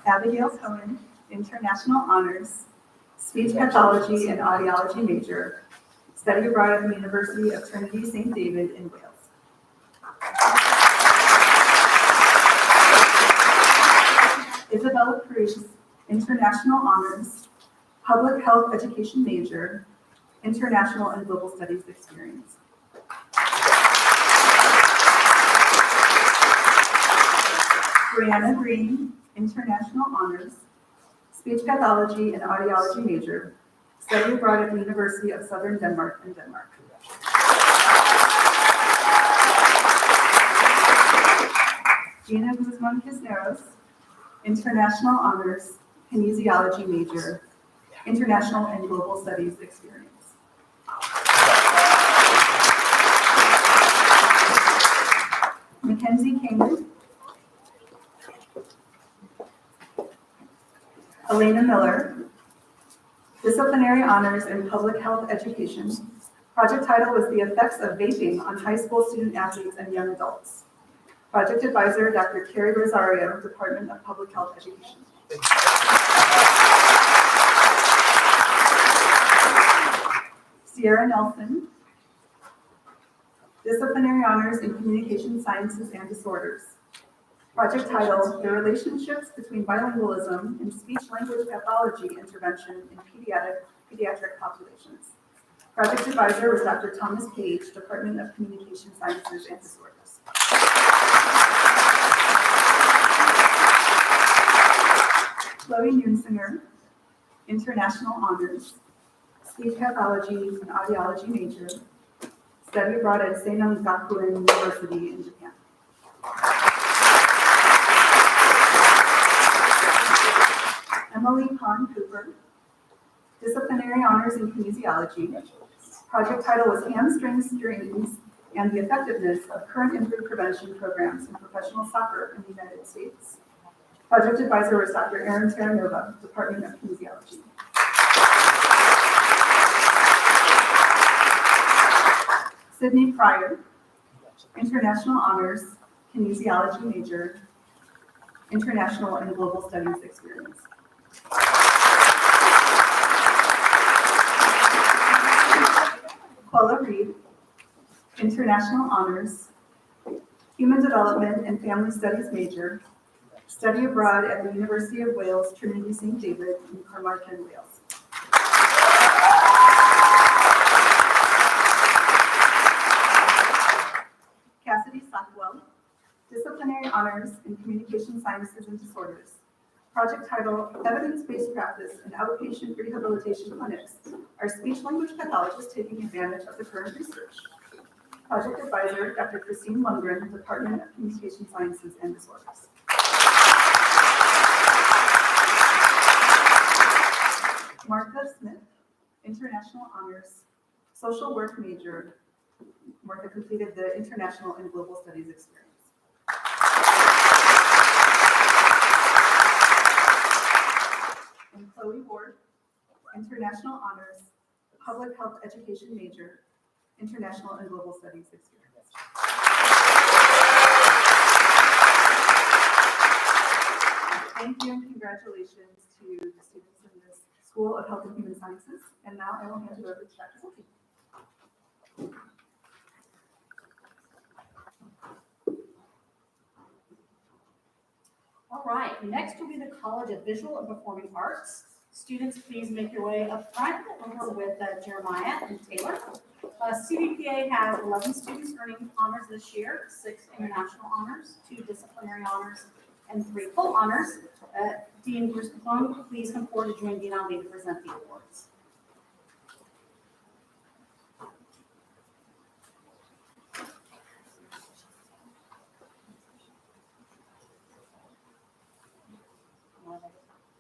Abigail Cohen, International Honors, Speech Pathology and Audiology major, study abroad at the University of Trinity St. David in Wales. Isabella Cruz, International Honors, Public Health Education major, International and Global Studies experience. Brianna Green, International Honors, Speech Pathology and Audiology major, study abroad at the University of Southern Denmark in Denmark. Gina Guzman Cisneros, International Honors, Kinesiology major, International and Global Studies experience. Mackenzie King, Elena Miller, Disciplinary Honors in Public Health Education. Project title was The Effects of Vaping on High School Student Athletes and Young Adults. Project advisor, Dr. Carrie Rosario, Department of Public Health Education. Sierra Nelson, Disciplinary Honors in Communication Sciences and Disorders. Project title, The Relationships Between Bilingualism and Speech-Language Pathology Intervention in Pediatric Populations. Project advisor was Dr. Thomas Page, Department of Communication Sciences and Disorders. Chloe Nunsinger, International Honors, Speech Pathology and Audiology major, study abroad at Seinan Gakuen University in Japan. Emily Pond Cooper, Disciplinary Honors in Kinesiology. Project title was Hamstring Strains and the Effectiveness of Current Injury Prevention Programs in Professional Soccer in the United States. Project advisor was Dr. Erin Terranova, Department of Kinesiology. Sydney Pryor, International Honors, Kinesiology major, International and Global Studies experience. Paula Reed, International Honors, Human Development and Family Studies major, study abroad at the University of Wales, Trinity St. David in Carmarthen, Wales. Cassidy Stockwell, Disciplinary Honors in Communication Sciences and Disorders. Project title, Evidence-Based Practice in Outpatient Rehabilitation Clinics. Are speech-language pathologists taking advantage of the current research? Project advisor, Dr. Christine Lundgren, Department of Communication Sciences and Disorders. Martha Smith, International Honors, Social Work major. Martha completed the International and Global Studies experience. And Chloe Ward, International Honors, Public Health Education major, International and Global Studies experience. Thank you and congratulations to the students in this School of Health and Human Sciences. And now I will hand it over to Dr. Sophie. All right, next will be the College of Visual and Performing Arts. Students, please make your way up front over with Jeremiah and Taylor. CVPA has 11 students earning honors this year, 6 international honors, 2 disciplinary honors, and 3 full honors. Dean Bruce McClung, please come forward to join Dean Ali to present the awards.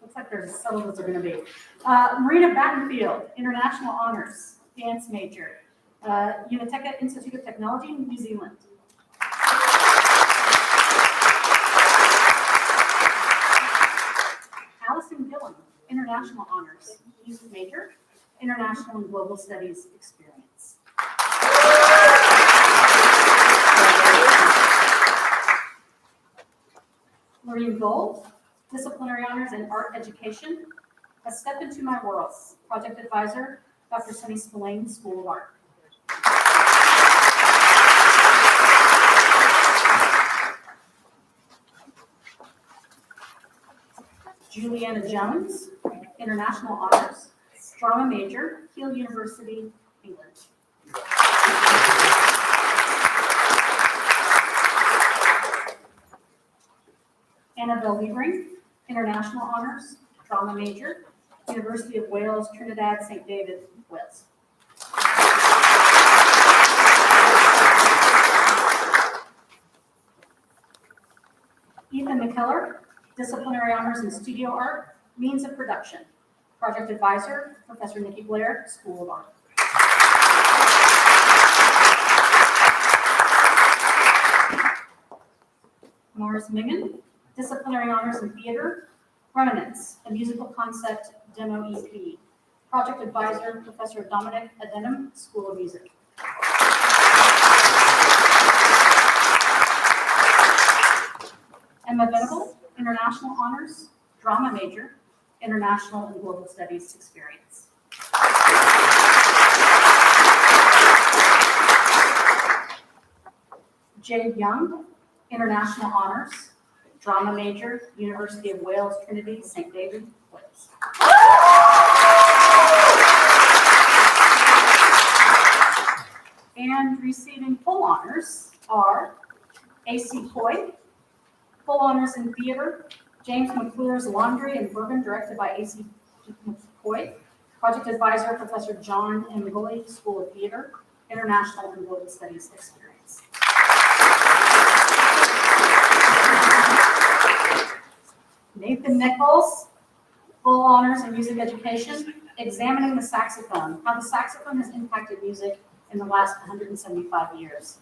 Looks like there's some of those are going to be. Marina Battenfield, International Honors, Dance major. Uniteka Institute of Technology, New Zealand. Allison Gillen, International Honors, Music Major, International and Global Studies experience. Maureen Gold, Disciplinary Honors in Art Education, A Step Into My World, Project Advisor, Dr. Sunny Spillane, School of Art. Juliana Jones, International Honors, Drama Major, Keele University, England. Annabelle Liebring, International Honors, Drama Major, University of Wales, Trinidad, St. David, Wales. Ethan McKellar, Disciplinary Honors in Studio Art, Means of Production. Project Advisor, Professor Nikki Blair, School of Art. Morris Mingan, Disciplinary Honors in Theater, Remnants, a musical concept demo EP. Project Advisor, Professor Dominic Adenum, School of Music. Emma Venable, International Honors, Drama Major, International and Global Studies experience. Jade Young, International Honors, Drama Major, University of Wales, Trinity, St. David, Wales. And receiving full honors are A.C. Coy, full honors in theater, James McClure's Laundry and Bourbon, directed by A.C. Coy. Project Advisor, Professor John M. Lloyd, School of Theater, International and Global Studies experience. Nathan Nichols, full honors in music education, examining the saxophone, how the saxophone has impacted music in the last 175 years.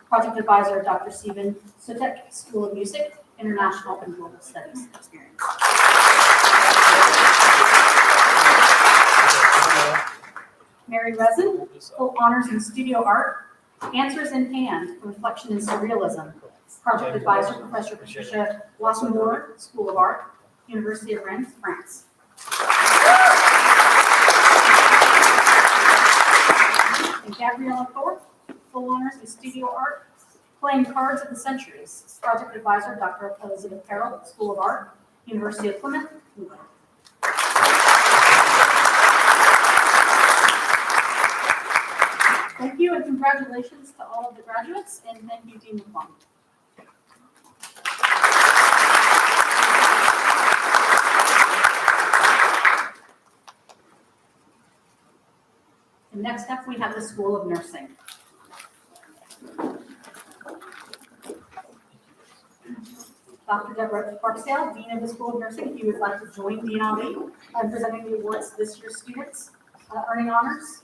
Project Advisor, Dr. Stephen Sutek, School of Music, International and Global Studies experience. Mary Resin, full honors in studio art, Answers in Hand, Reflection in Surrealism. Project Advisor, Professor Patricia Wassermoor, School of Art, University of Rennes, France. And Gabriella Thorpe, full honors in studio art, Playing Cards of the Centuries. Project Advisor, Dr. Elizabeth Carroll, School of Art, University of Plymouth, England. Thank you and congratulations to all of the graduates, and thank you, Dean McClung. And next up, we have the School of Nursing. Dr. Deborah Parksdale, Dean of the School of Nursing, if you would like to join Dean Ali in presenting the awards to this year's students earning honors.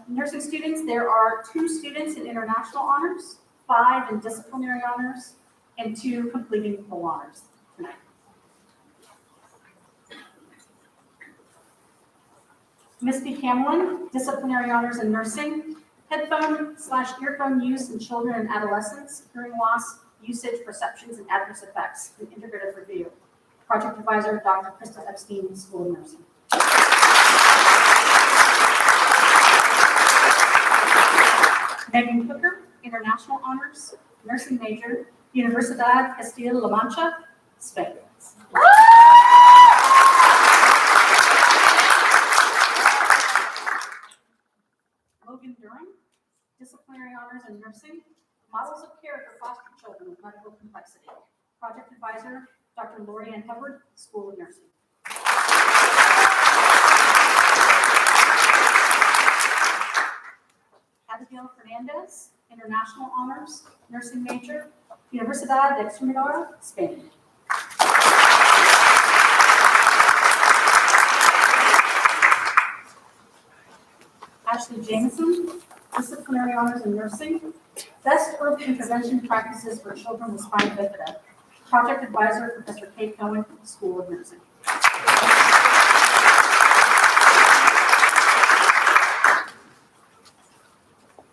Nursing students, there are 2 students in international honors, 5 in disciplinary honors, and 2 completing full honors tonight. Misty Camelin, disciplinary honors in nursing, headphone/earphone use in children and adolescents, hearing loss, usage, perceptions, and adverse effects, an integrative review. Project Advisor, Dr. Krista Epstein, School of Nursing. Megan Hooker, international honors, nursing major, Universidad Castilla-La Mancha, Spain. Logan Durham, disciplinary honors in nursing, models of care for foster children with medical complexity. Project Advisor, Dr. Lori Ann Hubbard, School of Nursing. Abigail Fernandez, international honors, nursing major, Universidad de Extremadura, Spain. Ashley Jameson, Disciplinary Honors in Nursing. Best Early Intervention Practices for Children with Spina Bifida. Project Advisor, Professor Kate Cohen, School of Nursing.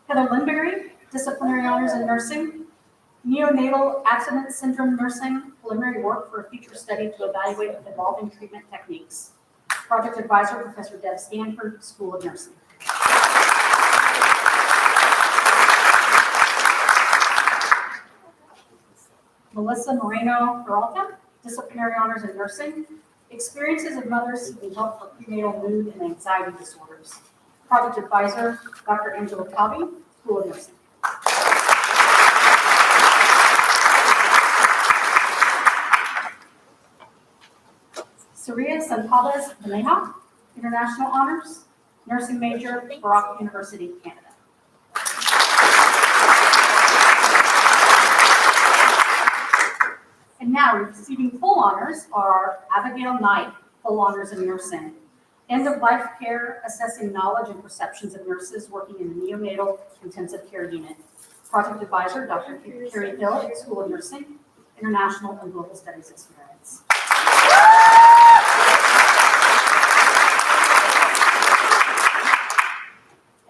Heather Lindberry, Disciplinary Honors in Nursing. Neonatal Accident Syndrome Nursing, preliminary work for a future study to evaluate evolving treatment techniques. Project Advisor, Professor Deb Stanford, School of Nursing. Melissa Moreno Peralta, Disciplinary Honors in Nursing. Experiences of mothers seeking help for prenatal mood and anxiety disorders. Project Advisor, Dr. Angela Tavi, School of Nursing. Saria Santadas Beneja, International Honors, Nursing Major, Barak University, Canada. And now receiving full honors are Abigail Knight, full honors in nursing. End of life care, assessing knowledge and perceptions of nurses working in the neonatal intensive care unit. Project Advisor, Dr. Carrie Hill, School of Nursing, International and Global Studies Experience.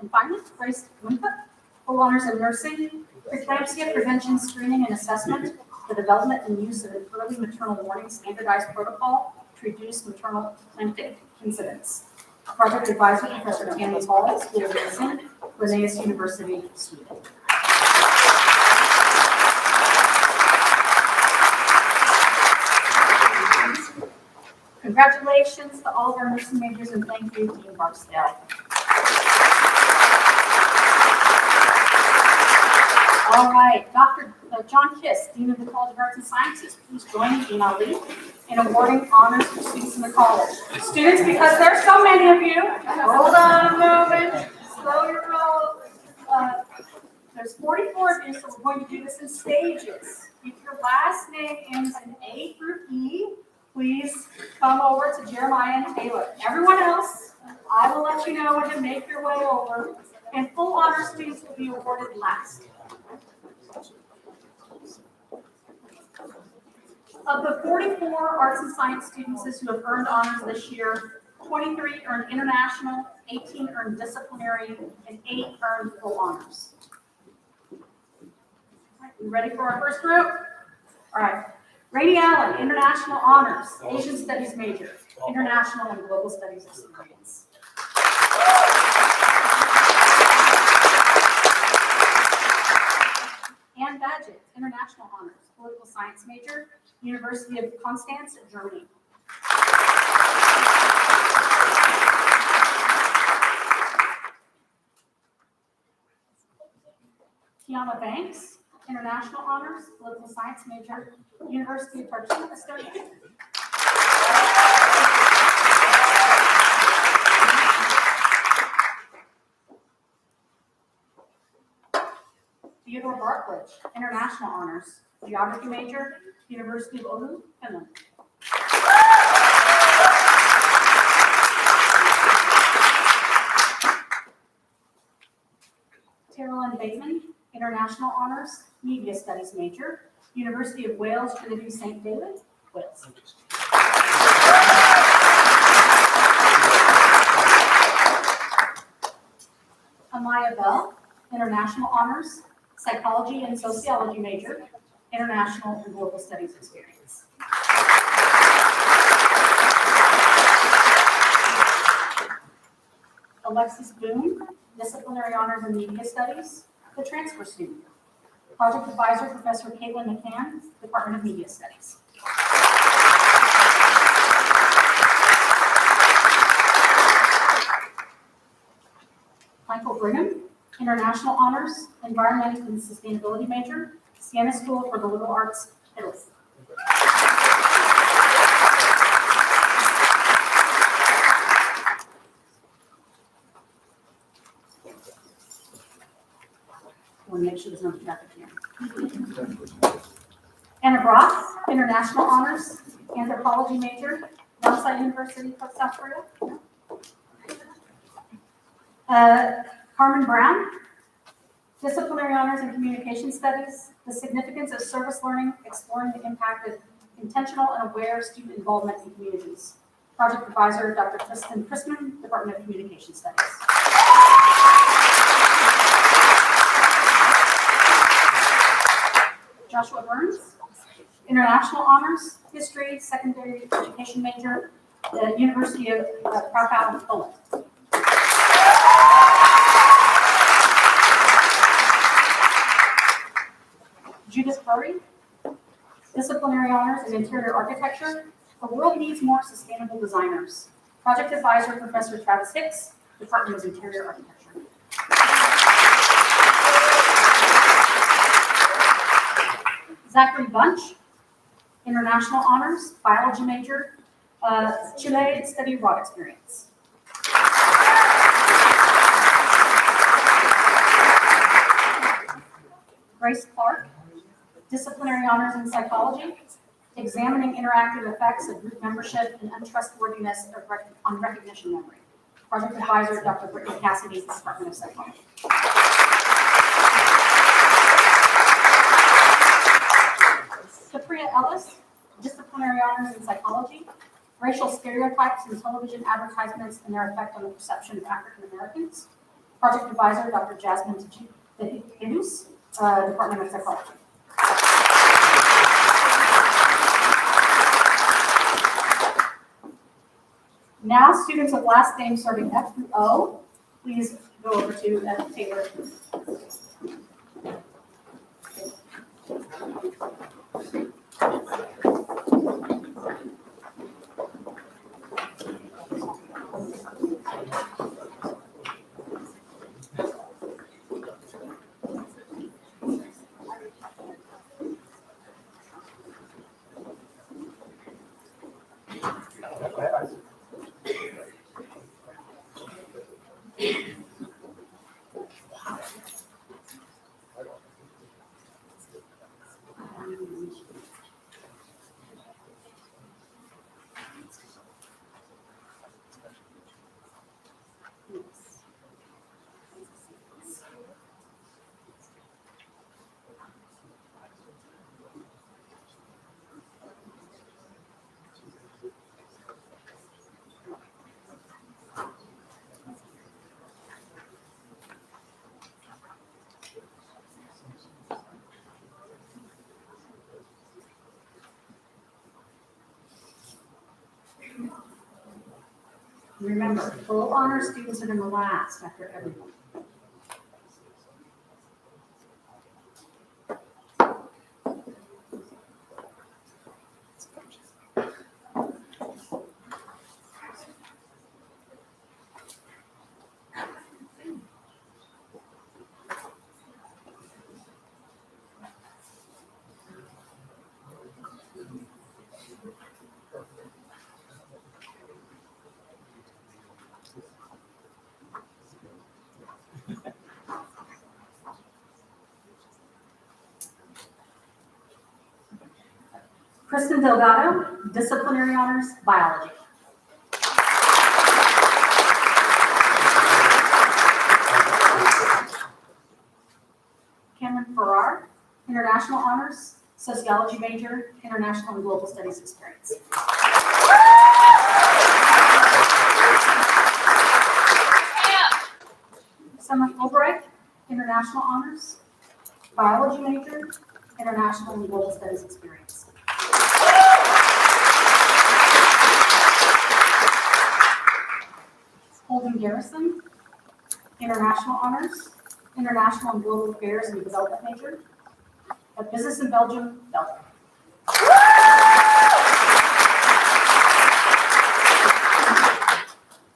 And finally, Grace Winthrop, full honors in nursing, preeclampsia prevention, screening, and assessment, the development and use of an early maternal warning standardized protocol to reduce maternal eclamptic incidence. Project Advisor, Professor Tammy Hall, School of Nursing, Linnaeus University, Sweden. Congratulations to all of our nursing majors and thank you, Dean Barksdale. All right, Dr. John Kiss, Dean of the College of Arts and Sciences, please join Dean Ali in awarding honors to students in the college. Students, because there's so many of you, hold on a moment, slow your roll. There's 44 of you, so we're going to do this in stages. If your last name ends in A through E, please come over to Jeremiah and Taylor. Everyone else, I will let you know when to make your way over, and full honor students will be awarded last. Of the 44 arts and science students who have earned honors this year, 23 earned international, 18 earned disciplinary, and 8 earned full honors. You ready for our first group? All right. Rainey Allen, international honors, Asian studies major, international and global studies experience. Ann Badgett, international honors, political science major, University of Constance, Germany. Tiana Banks, international honors, political science major, University of Tartu, Estonia. Theodore Bartlett, international honors, geography major, University of Oulu, Finland. Carolyn Bateman, international honors, media studies major, University of Wales, Trinity St. David, Wales. Amaya Bell, international honors, psychology and sociology major, international and global studies experience. Alexis Boone, disciplinary honors in media studies, the transfer student. Project advisor, Professor Caitlin McCann, Department of Media Studies. Michael Brigham, international honors, environmental and sustainability major, Siena School for the Liberal Arts, Italy. I want to make sure there's no traffic here. Anna Brock, international honors, anthropology major, Northside University, South Korea. Carmen Brown, Disciplinary honors in communication studies, the significance of service learning, exploring the impact of intentional and aware student involvement in communities. Project advisor, Dr. Kristen Chrisman, Department of Communication Studies. Joshua Burns, international honors, history, secondary education major, the University of Krakow, Poland. Judith Curry, disciplinary honors in interior architecture. The world needs more sustainable designers. Project advisor, Professor Travis Hicks, Department of Interior Architecture. Zachary Bunch, international honors, biology major, Chile study abroad experience. Grace Clark, disciplinary honors in psychology, examining interactive effects of group membership and untrustworthiness on recognition memory. Project advisor, Dr. Brittany Cassidy, Department of Psychology. Supriya Ellis, disciplinary honors in psychology, racial stereotypes in television advertisements and their effect on the perception of African Americans. Project advisor, Dr. Jasmine Tidus, Department of Psychology. Now, students of last name starting F through O, please go over to F. Taylor. Remember, full honor students are going to last after everyone. Kristen Delgado, disciplinary honors, biology. Cameron Farrar, international honors, sociology major, international and global studies experience. Summer Fulbright, international honors, biology major, international and global studies experience. Holden Garrison, international honors, international and global affairs and development major, a business in Belgium, Belgium.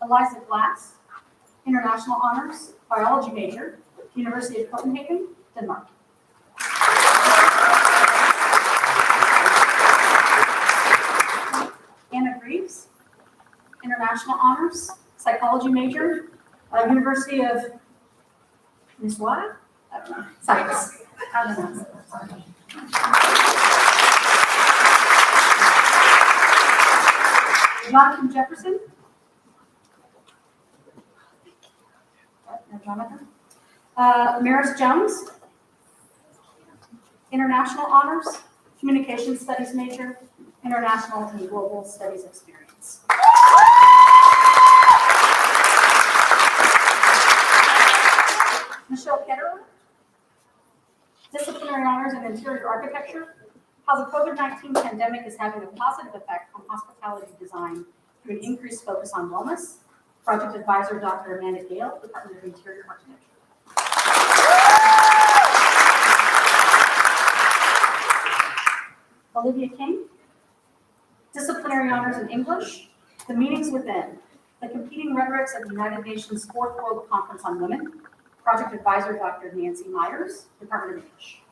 Eliza Glass, international honors, biology major, University of Copenhagen, Denmark. Anna Greaves, international honors, psychology major, University of Miswada? I don't know. Science. I don't know. Jonathan Jefferson. No, Jonathan. Maris Jones, International Honors, Communication Studies major, International and Global Studies experience. Michelle Ketterer, Disciplinary Honors in Interior Architecture, how the COVID-19 pandemic is having a positive effect on hospitality design through an increased focus on wellness. Project Advisor, Dr. Amanda Gale, Department of Interior Architecture. Olivia King, Disciplinary Honors in English, The Meanings Within, the Competing Rhetorics of the United Nations Fourth World Conference on Women. Project Advisor, Dr. Nancy Myers, Department of English.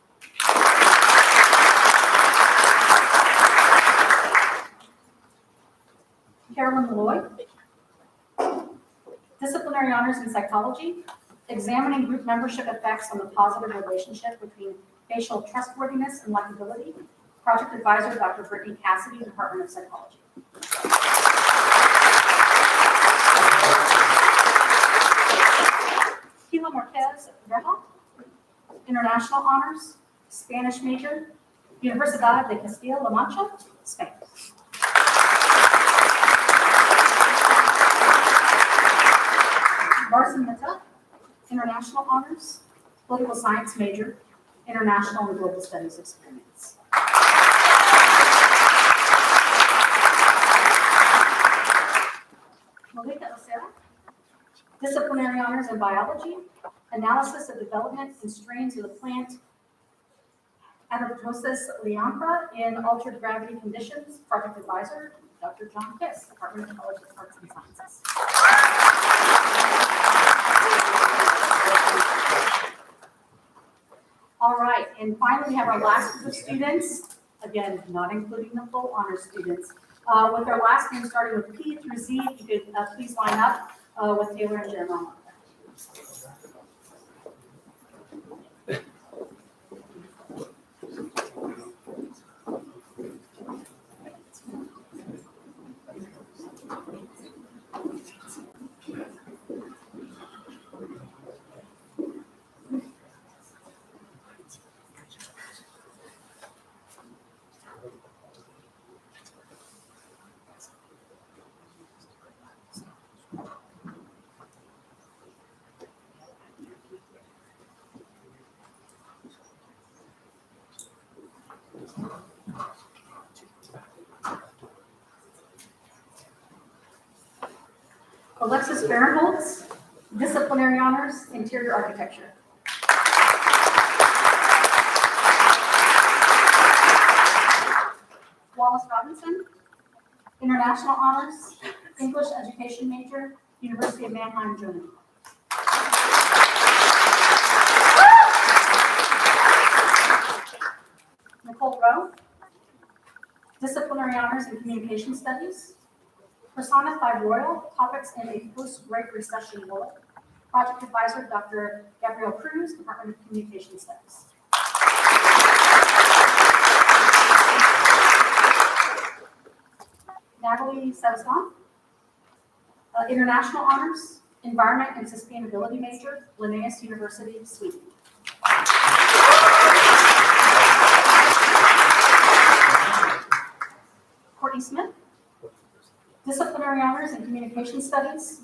Carolyn Lloyd, Disciplinary Honors in Psychology, examining group membership effects on the positive relationship between facial trustworthiness and likability. Project Advisor, Dr. Brittany Cassidy, Department of Psychology. Gila Marquez Reja, International Honors, Spanish major, Universidad de Castilla-La Mancha, Spain. Marcin Meta, International Honors, Political Science major, International and Global Studies experience. Malika Osera, Disciplinary Honors in Biology, Analysis of Development and Strains of the Plant Anaptosis liantha in Altered Gravity Conditions. Project Advisor, Dr. John Kiss, Department of College of Arts and Sciences. All right, and finally we have our last group of students, again, not including the full honor students. With our last name starting with P through Z, if you could please line up with Taylor and Jeremiah. Alexis Barinholtz, Disciplinary Honors, Interior Architecture. Wallace Robinson, International Honors, English Education major, University of Mannheim, Germany. Nicole Rowe, Disciplinary Honors in Communication Studies. Persona 5 Royal, Topics in a Post-Great Recession World. Project Advisor, Dr. Gabrielle Cruz, Department of Communication Studies. Natalie Savastan, International Honors, Environment and Sustainability major, Linnaeus University, Sweden. Courtney Smith, Disciplinary Honors in Communication Studies,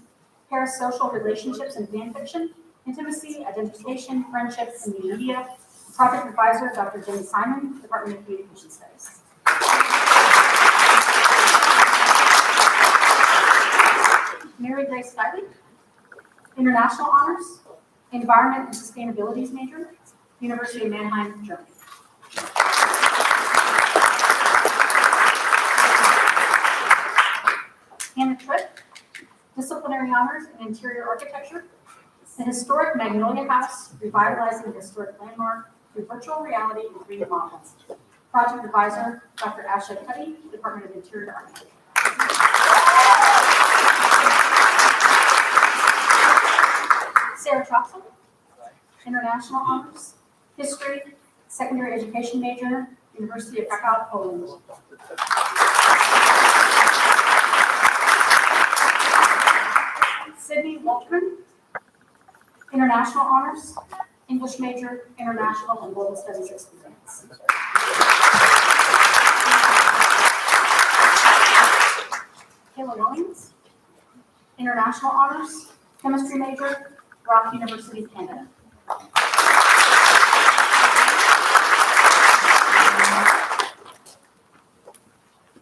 Parasocial Relationships and Fan Fiction, Intimacy, Identification, Friendship, and New Media. Project Advisor, Dr. Jenny Simon, Department of Communication Studies. Mary Grace Stiley, International Honors, Environment and Sustainabilities major, University of Mannheim, Germany. Hannah Tripp, Disciplinary Honors in Interior Architecture, the historic Magnolia House, revitalizing the historic landmark through virtual reality and 3D models. Project Advisor, Dr. Asha Cuddy, Department of Interior Architecture. Sarah Troxel, International Honors, History, Secondary Education major, University of Krakow, Poland. Sydney Waltman, International honors, English major, international and global studies experience. Kayla Williams, international honors, chemistry major, Rock University, Canada.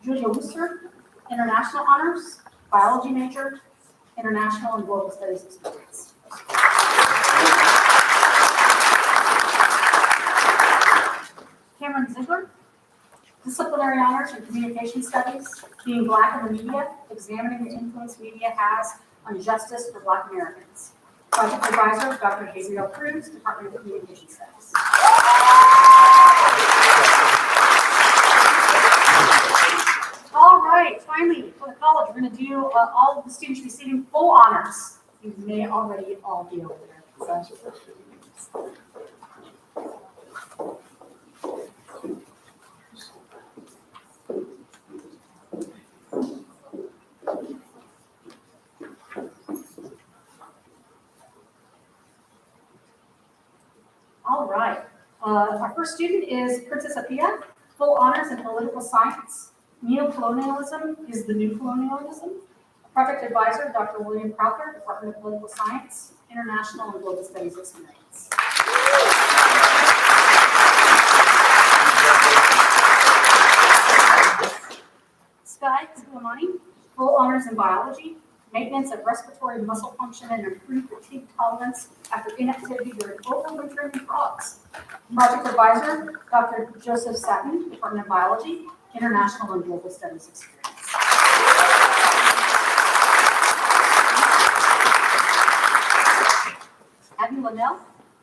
Julia Wooster, international honors, biology major, international and global studies experience. Cameron Ziegler, disciplinary honors in communication studies, being Black in the media, examining the influence media has on justice for Black Americans. Project advisor, Dr. Gabriel Cruz, Department of Communication Studies. All right, finally, for the college, we're going to do all of the students receiving full honors. You may already all be over there. So. All right, our first student is Princess Apia, full honors in political science. Neo-colonialism is the new colonialism. Project advisor, Dr. William Crowther, Department of Political Science, International and Global Studies experience. Sky Kulamani, full honors in biology, maintenance of respiratory muscle function and improved fatigue tolerance after inactivity during overwintering in frogs. Project advisor, Dr. Joseph Satin, Department of Biology, International and Global Studies experience. Abby Linnell,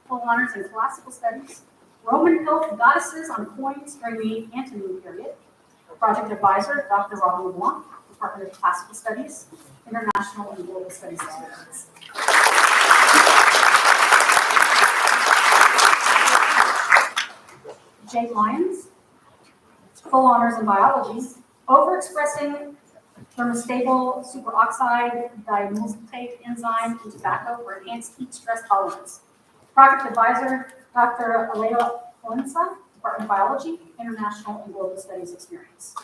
full honors in classical studies, Roman hilt goddesses on coins during the Antonine period. Project advisor, Dr. Robin LeBlanc, Department of Classical Studies, International and Global Studies experience. Jake Lyons, full honors in biology, overexpressing thermostable superoxide dimultate enzyme in tobacco for enhanced heat stress tolerance. Project advisor, Dr. Alea Olensa, Department of Biology, International and Global Studies experience.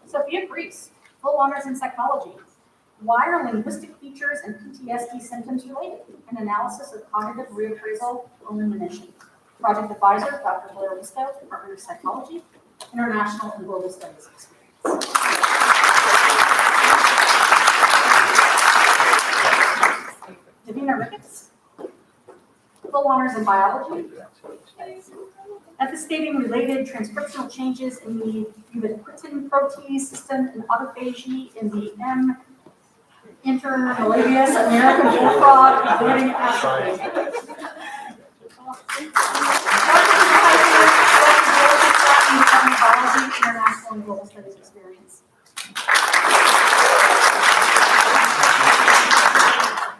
Sophia Priest, full honors in psychology. Why are linguistic features and PTSD symptoms related? An analysis of cognitive reappraisal illumination. Project advisor, Dr. Blair Wistow, Department of Psychology, International and Global Studies experience. Davina Ricketts, full honors in biology. Devastating related transcriptional changes in the ubiquitin protease system and autophagy in the M. intermalavius American bullfrog voting acid. Biology, International and Global Studies experience.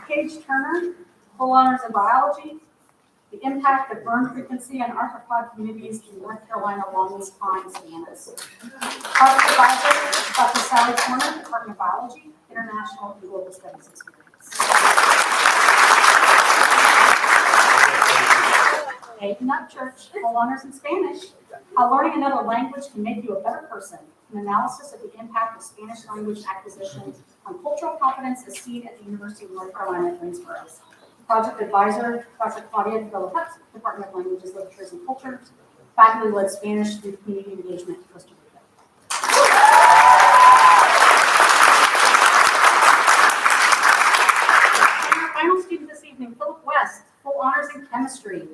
Paige Turner, full honors in biology. The impact of burn frequency on arthropod communities in North Carolina along these pine savannas. Project advisor, Dr. Sally Corner, Department of Biology, International and Global Studies experience. Hayden Upchurch, full honors in Spanish. How learning another language can make you a better person. An analysis of the impact of Spanish language acquisition on cultural competence is seen at the University of North Carolina at Greensboro. Project advisor, Dr. Claudia Villapet, Department of Languages, Literatures, and Cultures, faculty-led Spanish through community engagement in Costa Rica. And our final student this evening, Philip West, full honors in chemistry.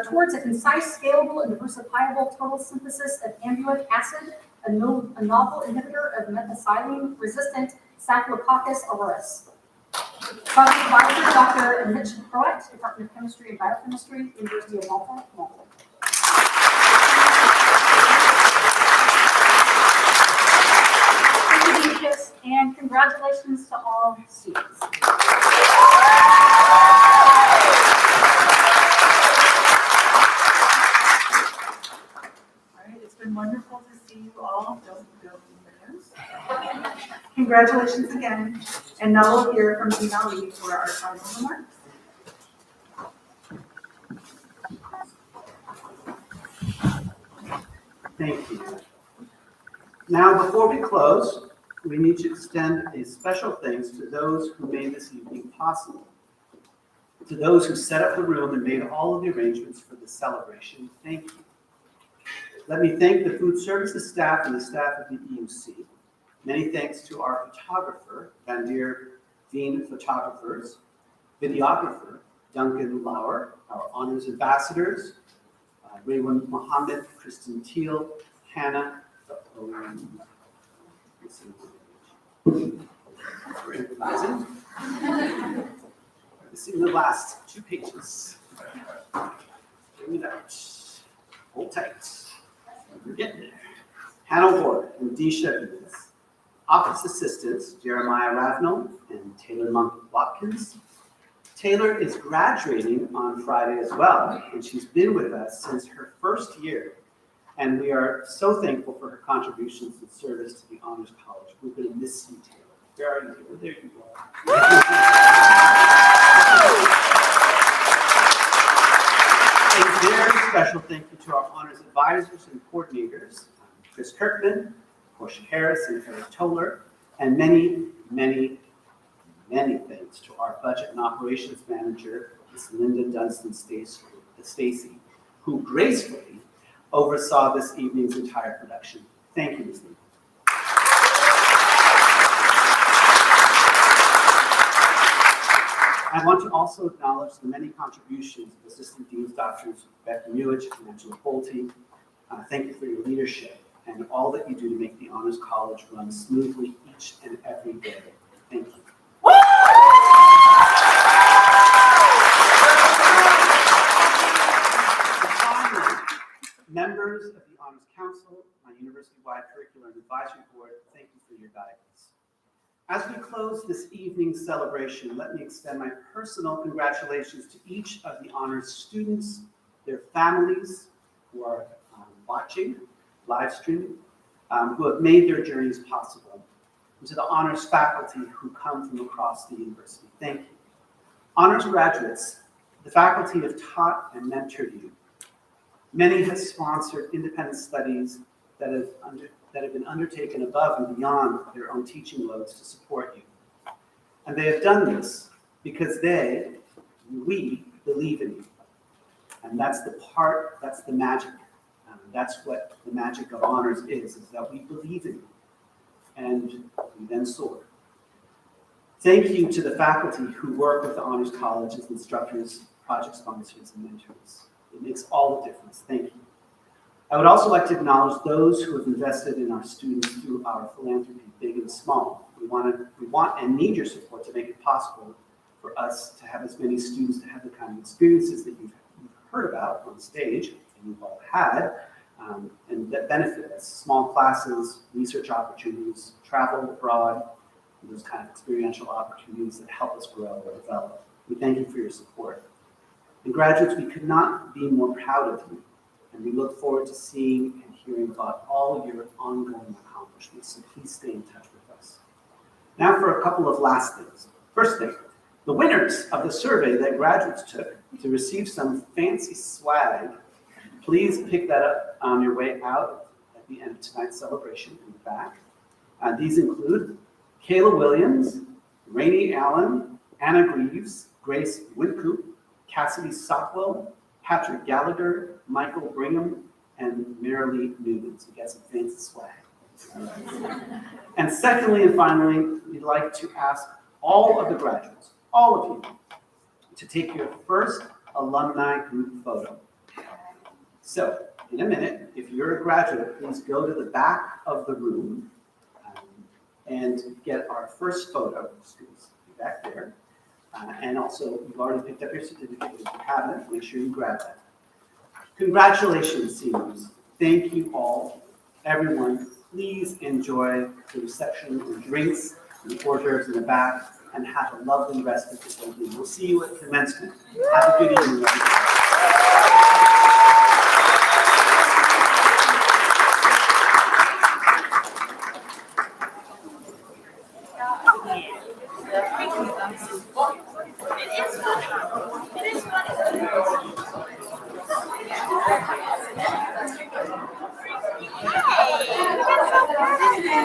Towards a concise, scalable, and diversifiable total synthesis of ambulic acid, a novel inhibitor of methicillin-resistant Staphylococcus aureus. Project advisor, Dr. Mitch Croat, Department of Chemistry and Biochemistry, University of Malta, Malta. Thank you, and congratulations to all students. been wonderful to see you all. Don't go anywhere. Congratulations again. And now we'll hear from Dean Ali for our final remarks. Thank you. Now, before we close, we need to extend a special thanks to those who made this evening possible. To those who set up the room and made all of the arrangements for the celebration, thank you. Let me thank the food services staff and the staff of the EUC. Many thanks to our photographer, Van Deer Dean Photographers, videographer, Duncan Lauer, our honors ambassadors, Raywin Mohammed, Kristen Teal, Hannah, we're improvising. This is the last 2 pages. Bring it out. Hold tight. We're getting there. Hannah Ward and Deesha Venus. Office assistants, Jeremiah Ravenel and Taylor Monk Watkins. Taylor is graduating on Friday as well, and she's been with us since her first year. And we are so thankful for her contributions and service to the Honors College. We're going to miss you, Taylor. Where are you? There you are. A very special thank you to our honors advisors and coordinators, Chris Kirkman, Portia Harris, and Eric Toller, and many, many, many thanks to our budget and operations manager, Ms. Linda Dunstan Stacy, who gracefully oversaw this evening's entire production. Thank you, Ms. Linda. I want to also acknowledge the many contributions of Assistant Dean's Doctors Becky Newich and Angela Bolte. Thank you for your leadership and all that you do to make the Honors College run smoothly each and every day. Thank you. Finally, members of the Honors Council, my university-wide curricular and advisory board, thank you for your guidance. As we close this evening's celebration, let me extend my personal congratulations to each of the honors students, their families who are watching, live streaming, who have made their journeys possible, and to the honors faculty who come from across the university. Thank you. Honors graduates, the faculty have taught and mentored you. Many have sponsored independent studies that have been undertaken above and beyond their own teaching loads to support you. And they have done this because we believe in you. And that's the magic. That's what the magic of honors is that we believe in you. And we then soar. Thank you to the faculty who work with the Honors College as instructors, project sponsors, and mentors. It makes all the difference. Thank you. I would also like to acknowledge those who have invested in our students through our philanthropy, big and small. We want and need your support to make it possible for us to have as many students to have the kind of experiences that you've heard about on stage, and you've all had, and that benefit us. Small classes, research opportunities, travel abroad, and those kind of experiential opportunities that help us grow and develop. We thank you for your support. And graduates, we could not be more proud of you. And we look forward to seeing and hearing about all your ongoing accomplishments. So please stay in touch with us. Now for a couple of last things. First thing, the winners of the survey that graduates took to receive some fancy swag, please pick that up on your way out at the end of tonight's celebration in the back. These include Kayla Williams, Rainey Allen, Anna Greaves, Grace Whitcoop, Cassidy Sockwell, Patrick Gallagher, Michael Brigham, and Marilee Newman. So get some fancy swag. And secondly and finally, we'd like to ask all of the graduates, all of you, to take your first alumni group photo. So in a minute, if you're a graduate, please go to the back of the room and get our first photo. Students, back there. And also, you've already picked up your certificate. If you haven't, make sure you grab that. Congratulations, seniors. Thank you all. Everyone, please enjoy the reception and drinks and hors d'oeuvres in the back, and have a lovely rest of the evening. We'll see you at commencement. Have a good evening, everybody. It is fun.